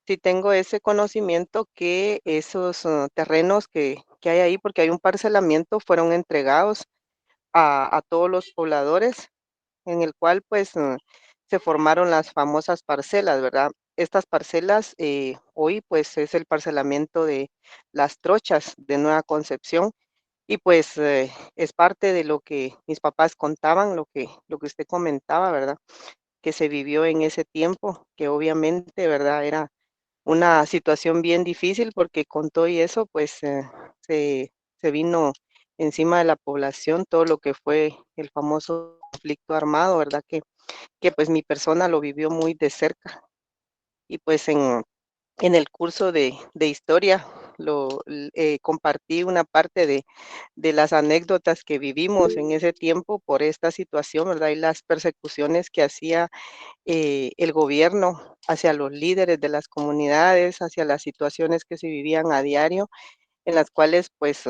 sí tengo ese conocimiento que esos terrenos que hay ahí, porque hay un parcelamiento, fueron entregados a todos los pobladores en el cual pues se formaron las famosas parcelas, ¿verdad? Estas parcelas hoy pues es el parcelamiento de Las Trochas de Nueva Concepción y pues es parte de lo que mis papás contaban, lo que usted comentaba, ¿verdad? Que se vivió en ese tiempo, que obviamente, ¿verdad? Era una situación bien difícil porque con todo y eso pues se, se vino encima de la población todo lo que fue el famoso conflicto armado, ¿verdad? Que pues mi persona lo vivió muy de cerca y pues en el curso de historia compartí una parte de las anécdotas que vivimos en ese tiempo por esta situación, ¿verdad? Y las persecuciones que hacía el gobierno hacia los líderes de las comunidades, hacia las situaciones que se vivían a diario en las cuales pues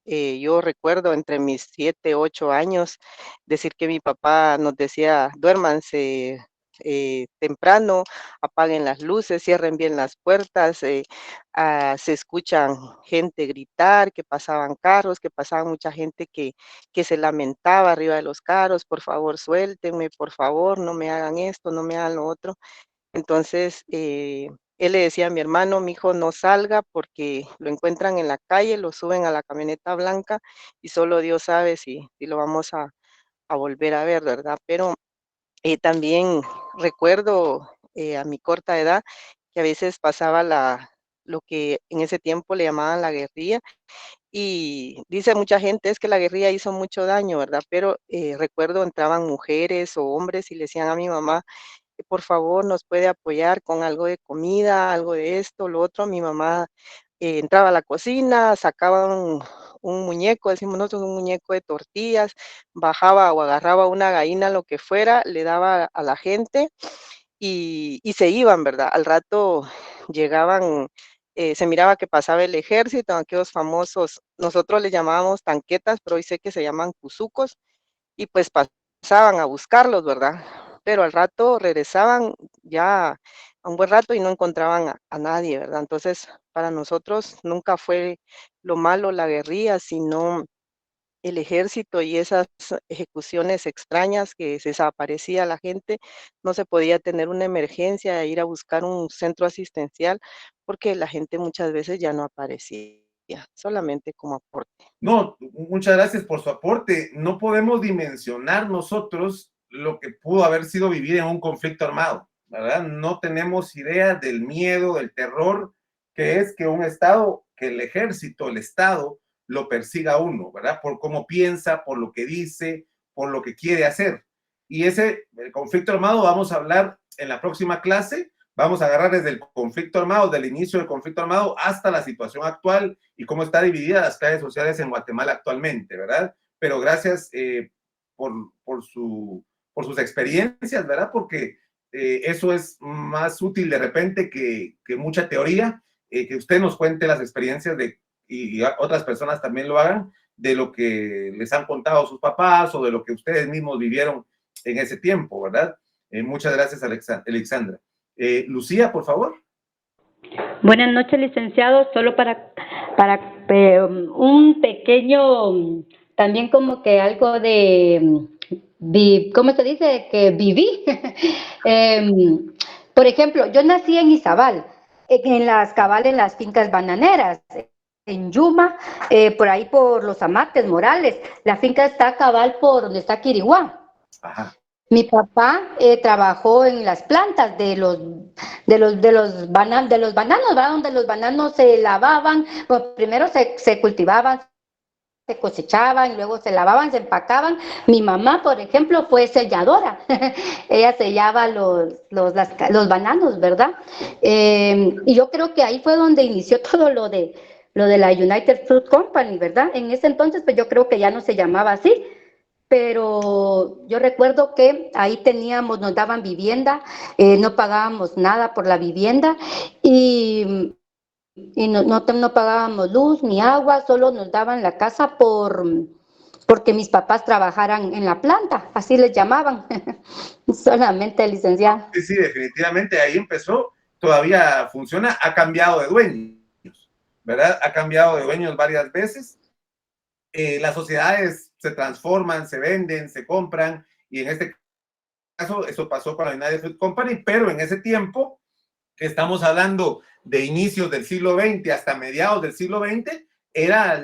yo recuerdo entre mis 7, 8 años decir que mi papá nos decía, duérmanse temprano, apaguen las luces, cierren bien las puertas, se escuchan gente gritar, que pasaban carros, que pasaban mucha gente que se lamentaba arriba de los carros, por favor suéltenme, por favor, no me hagan esto, no me hagan lo otro. Entonces, él le decía a mi hermano, mi hijo no salga porque lo encuentran en la calle, lo suben a la camioneta blanca y solo Dios sabe si lo vamos a volver a ver, ¿verdad? Pero también recuerdo a mi corta edad que a veces pasaba lo que en ese tiempo le llamaban la guerrilla y dice mucha gente es que la guerrilla hizo mucho daño, ¿verdad? Pero recuerdo entraban mujeres o hombres y le decían a mi mamá, que por favor nos puede apoyar con algo de comida, algo de esto, lo otro. Mi mamá entraba a la cocina, sacaba un muñeco, decimos nosotros, un muñeco de tortillas, bajaba o agarraba una gallina, lo que fuera, le daba a la gente y se iban, ¿verdad? Al rato llegaban, se miraba que pasaba el ejército, aquellos famosos, nosotros les llamábamos tanquetas, pero hoy sé que se llaman cuzucos, y pues pasaban a buscarlos, ¿verdad? Pero al rato regresaban ya a un buen rato y no encontraban a nadie, ¿verdad? Entonces, para nosotros nunca fue lo malo la guerrilla, sino el ejército y esas ejecuciones extrañas que se desaparecía la gente, no se podía tener una emergencia e ir a buscar un centro asistencial porque la gente muchas veces ya no aparecía, solamente como aporte. No, muchas gracias por su aporte. No podemos dimensionar nosotros lo que pudo haber sido vivir en un conflicto armado, ¿verdad? No tenemos idea del miedo, del terror que es que un Estado, que el ejército, el Estado, lo persiga a uno, ¿verdad? Por cómo piensa, por lo que dice, por lo que quiere hacer. Y el conflicto armado, vamos a hablar en la próxima clase. Vamos a agarrar desde el conflicto armado, del inicio del conflicto armado hasta la situación actual y cómo está dividida las clases sociales en Guatemala actualmente, ¿verdad? Pero gracias por sus experiencias, ¿verdad? Porque eso es más útil de repente que mucha teoría, que usted nos cuente las experiencias y otras personas también lo hagan, de lo que les han contado sus papás o de lo que ustedes mismos vivieron en ese tiempo, ¿verdad? Muchas gracias, Alexandra. Lucía, por favor. Buenas noches, licenciado. Solo para un pequeño, también como que algo de, ¿cómo se dice? Que viví. Por ejemplo, yo nací en Izabal, en las fincas bananeras, en Yuma, por ahí por los Amates Morales. La finca está cabal por donde está Quiriguá. Ajá. Mi papá trabajó en las plantas de los bananos, ¿verdad? Donde los bananos se lavaban, pues primero se cultivaban, se cosechaban, luego se lavaban, se empacaban. Mi mamá, por ejemplo, fue selladora. Ella sellaba los bananos, ¿verdad? Y yo creo que ahí fue donde inició todo lo de la United Fruit Company, ¿verdad? En ese entonces, pues yo creo que ya no se llamaba así, pero yo recuerdo que ahí nos daban vivienda, no pagábamos nada por la vivienda y no pagábamos luz ni agua, solo nos daban la casa porque mis papás trabajaran en la planta, así les llamaban, solamente licenciado. Sí, sí, definitivamente ahí empezó, todavía funciona, ha cambiado de dueños, ¿verdad? Ha cambiado de dueños varias veces. Las sociedades se transforman, se venden, se compran, y en este caso, eso pasó con la United Fruit Company, pero en ese tiempo, que estamos hablando de inicios del siglo XX hasta mediados del siglo XX, era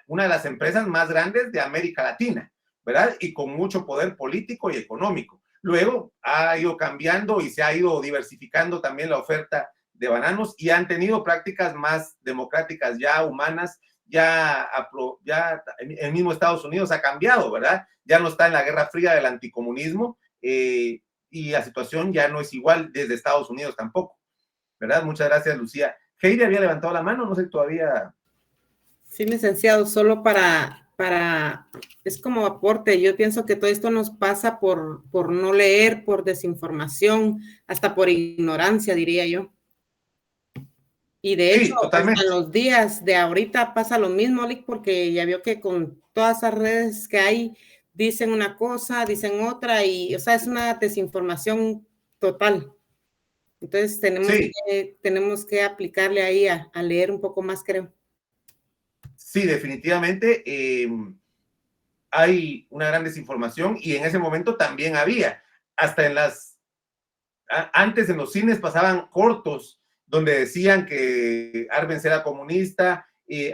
una de las empresas más grandes de América Latina, ¿verdad? Y con mucho poder político y económico. Luego ha ido cambiando y se ha ido diversificando también la oferta de bananos y han tenido prácticas más democráticas, ya humanas, ya el mismo Estados Unidos ha cambiado, ¿verdad? Ya no está en la Guerra Fría del anticomunismo y la situación ya no es igual desde Estados Unidos tampoco, ¿verdad? Muchas gracias, Lucía. Heidi había levantado la mano, no sé todavía. Sí, licenciado, solo es como aporte. Yo pienso que todo esto nos pasa por no leer, por desinformación, hasta por ignorancia, diría yo. Y de hecho, totalmente. En los días de ahorita pasa lo mismo, Lick, porque ya vio que con todas esas redes que hay, dicen una cosa, dicen otra, y o sea, es una desinformación total. Entonces tenemos que aplicarle ahí a leer un poco más, creo. Sí, definitivamente hay una gran desinformación y en ese momento también había, hasta antes en los cines pasaban cortos donde decían que Arbenz era comunista,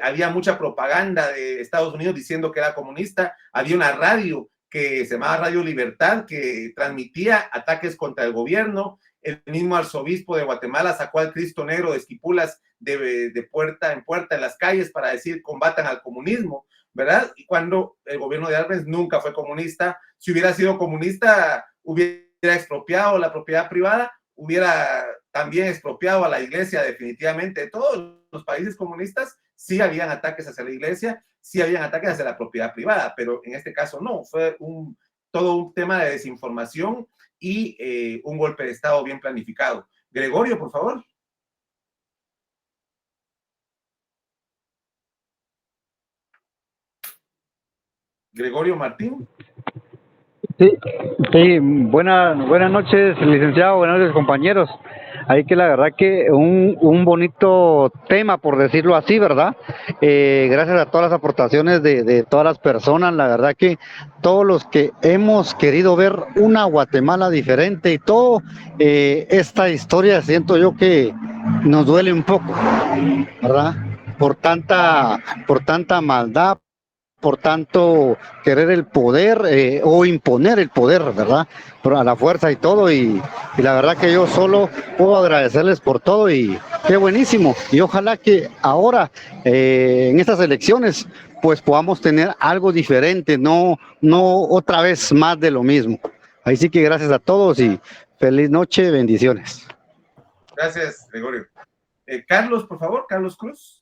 había mucha propaganda de Estados Unidos diciendo que era comunista, había una radio que se llamaba Radio Libertad que transmitía ataques contra el gobierno, el mismo arzobispo de Guatemala sacó al Cristo Negro de Esquipulas de puerta en puerta en las calles para decir combatan al comunismo, ¿verdad? Y cuando el gobierno de Arbenz nunca fue comunista, si hubiera sido comunista hubiera expropiado la propiedad privada, hubiera también expropiado a la iglesia definitivamente. Todos los países comunistas sí habían ataques hacia la iglesia, sí habían ataques hacia la propiedad privada, pero en este caso no, fue todo un tema de desinformación y un golpe de Estado bien planificado. Gregorio, por favor. Gregorio Martín. Sí, buenas noches, licenciado, buenas noches, compañeros. Ahí que la verdad que un bonito tema, por decirlo así, ¿verdad? Gracias a todas las aportaciones de todas las personas, la verdad que todos los que hemos querido ver una Guatemala diferente y todo, esta historia siento yo que nos duele un poco, ¿verdad? Por tanta maldad, por tanto querer el poder o imponer el poder, ¿verdad? Pero a la fuerza y todo, y la verdad que yo solo puedo agradecerles por todo y qué buenísimo. Y ojalá que ahora en estas elecciones pues podamos tener algo diferente, no otra vez más de lo mismo. Ahí sí que gracias a todos y feliz noche, bendiciones. Gracias, Gregorio. Carlos, por favor, Carlos Cruz.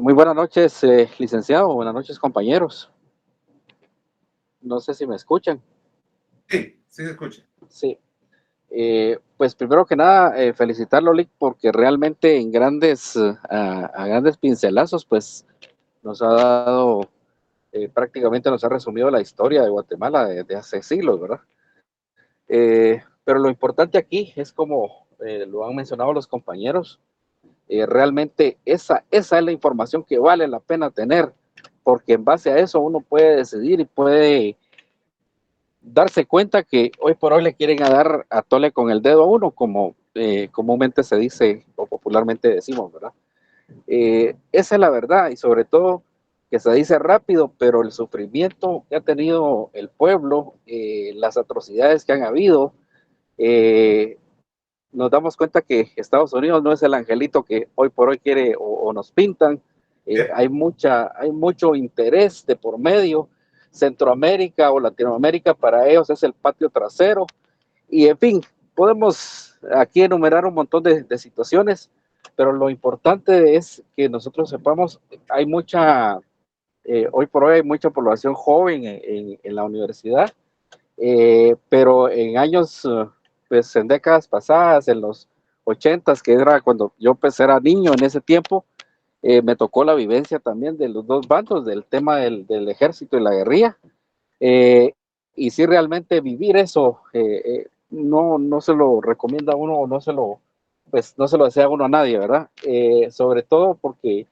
Muy buenas noches, licenciado. Buenas noches, compañeros. No sé si me escuchan. Sí, sí se escucha. Sí. Pues primero que nada, felicitarlo, Lick, porque realmente en a grandes pincelazos, pues nos ha dado, prácticamente nos ha resumido la historia de Guatemala de hace siglos, ¿verdad? Pero lo importante aquí es como lo han mencionado los compañeros, realmente esa es la información que vale la pena tener, porque en base a eso uno puede decidir y puede darse cuenta que hoy por hoy le quieren dar a tole con el dedo a uno, como comúnmente se dice o popularmente decimos, ¿verdad? Esa es la verdad, y sobre todo que se dice rápido, pero el sufrimiento que ha tenido el pueblo, las atrocidades que han habido, nos damos cuenta que Estados Unidos no es el angelito que hoy por hoy quiere o nos pintan, Hay mucho interés de por medio. Centroamérica o Latinoamérica para ellos es el patio trasero. Y en fin, podemos aquí enumerar un montón de situaciones, pero lo importante es que nosotros sepamos, hay mucha, hoy por hoy hay mucha población joven en la universidad, pero en años, pues en décadas pasadas, en los 80s, que era cuando yo pues era niño en ese tiempo, me tocó la vivencia también de los dos bandos, del tema del ejército y la guerrilla, y si realmente vivir eso, no se lo recomienda a uno, no se lo desea a uno a nadie, ¿verdad? Sobre todo porque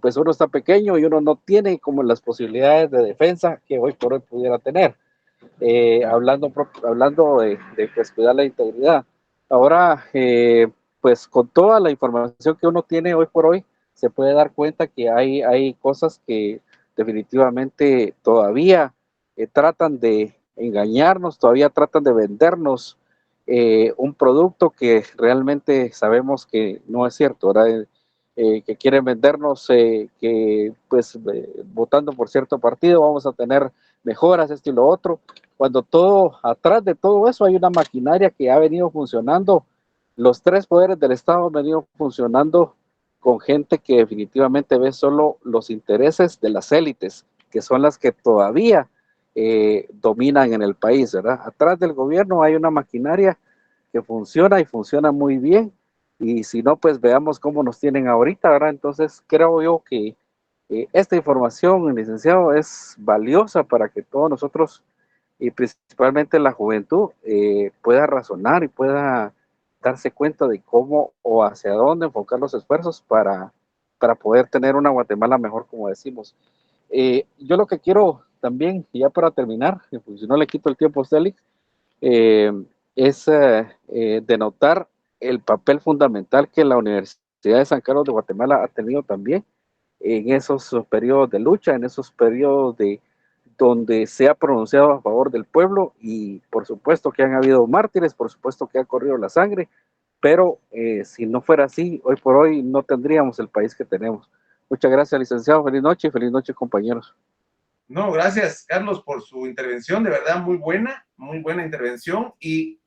pues uno está pequeño y uno no tiene como las posibilidades de defensa que hoy por hoy pudiera tener. Hablando de pues, cuidar la integridad. Ahora, pues con toda la información que uno tiene hoy por hoy, se puede dar cuenta que hay cosas que definitivamente todavía tratan de engañarnos, todavía tratan de vendernos un producto que realmente sabemos que no es cierto, ¿verdad? Que quieren vendernos que pues votando por cierto partido vamos a tener mejoras, esto y lo otro, cuando atrás de todo eso hay una maquinaria que ha venido funcionando. Los tres poderes del Estado han venido funcionando con gente que definitivamente ve solo los intereses de las élites, que son las que todavía dominan en el país, ¿verdad? Atrás del gobierno hay una maquinaria que funciona y funciona muy bien, y si no, pues veamos cómo nos tienen ahorita, ¿verdad? Entonces creo yo que esta información, licenciado, es valiosa para que todos nosotros, y principalmente la juventud, pueda razonar y pueda darse cuenta de cómo o hacia dónde enfocar los esfuerzos para poder tener una Guatemala mejor, como decimos. Yo lo que quiero también, ya para terminar, pues si no le quito el tiempo a usted, es denotar el papel fundamental que la Universidad de San Carlos de Guatemala ha tenido también en esos periodos de lucha, en esos periodos donde se ha pronunciado a favor del pueblo, y por supuesto que han habido mártires, por supuesto que ha corrido la sangre, pero si no fuera así, hoy por hoy no tendríamos el país que tenemos. Muchas gracias, licenciado. Feliz noche, compañeros. No, gracias, Carlos, por su intervención, de verdad muy buena intervención, y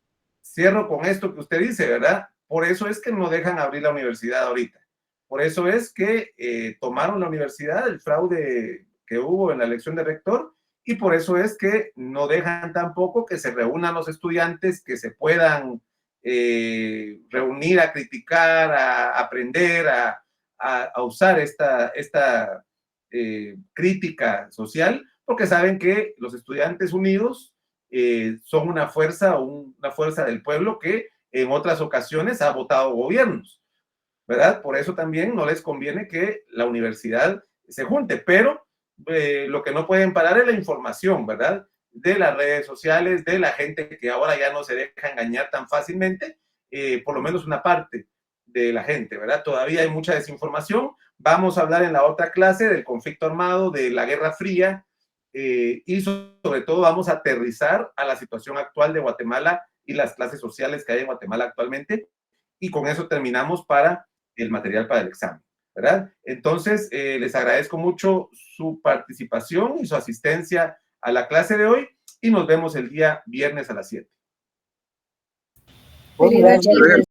cierro con esto que usted dice, ¿verdad? Por eso es que no dejan abrir la universidad ahorita. Por eso es que tomaron la universidad, el fraude que hubo en la elección de rector, y por eso es que no dejan tampoco que se reúnan los estudiantes, que se puedan reunir a criticar, a aprender, a usar esta crítica social, porque saben que los estudiantes unidos son una fuerza del pueblo que en otras ocasiones ha votado gobiernos, ¿verdad? Por eso también no les conviene que la universidad se junte, pero lo que no pueden parar es la información, ¿verdad? De las redes sociales, de la gente que ahora ya no se deja engañar tan fácilmente, por lo menos una parte de la gente, ¿verdad? Todavía hay mucha desinformación. Vamos a hablar en la otra clase del conflicto armado, de la Guerra Fría, y sobre todo vamos a aterrizar a la situación actual de Guatemala y las clases sociales que hay en Guatemala actualmente, y con eso terminamos para el material para el examen, ¿verdad? Entonces, les agradezco mucho su participación y su asistencia a la clase de hoy, y nos vemos el día viernes a las 7. Feliz noche.